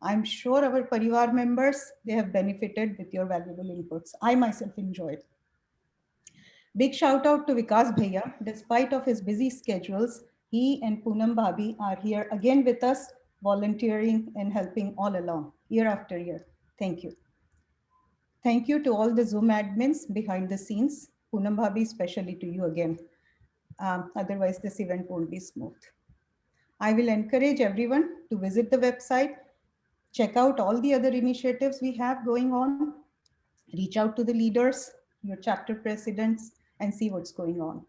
I'm sure our Parivar members, they have benefited with your valuable inputs. I myself enjoyed. Big shout out to Vikas Bhaiya. Despite of his busy schedules, he and Poonam Bhabi are here again with us, volunteering and helping all along, year after year. Thank you. Thank you to all the Zoom admins behind the scenes. Poonam Bhabi, especially to you again. Otherwise, this event won't be smooth. I will encourage everyone to visit the website, check out all the other initiatives we have going on, reach out to the leaders, your chapter presidents, and see what's going on.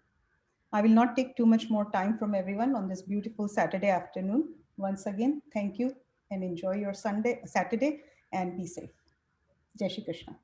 I will not take too much more time from everyone on this beautiful Saturday afternoon. Once again, thank you and enjoy your Saturday, and be safe. Jai Shri Krishna.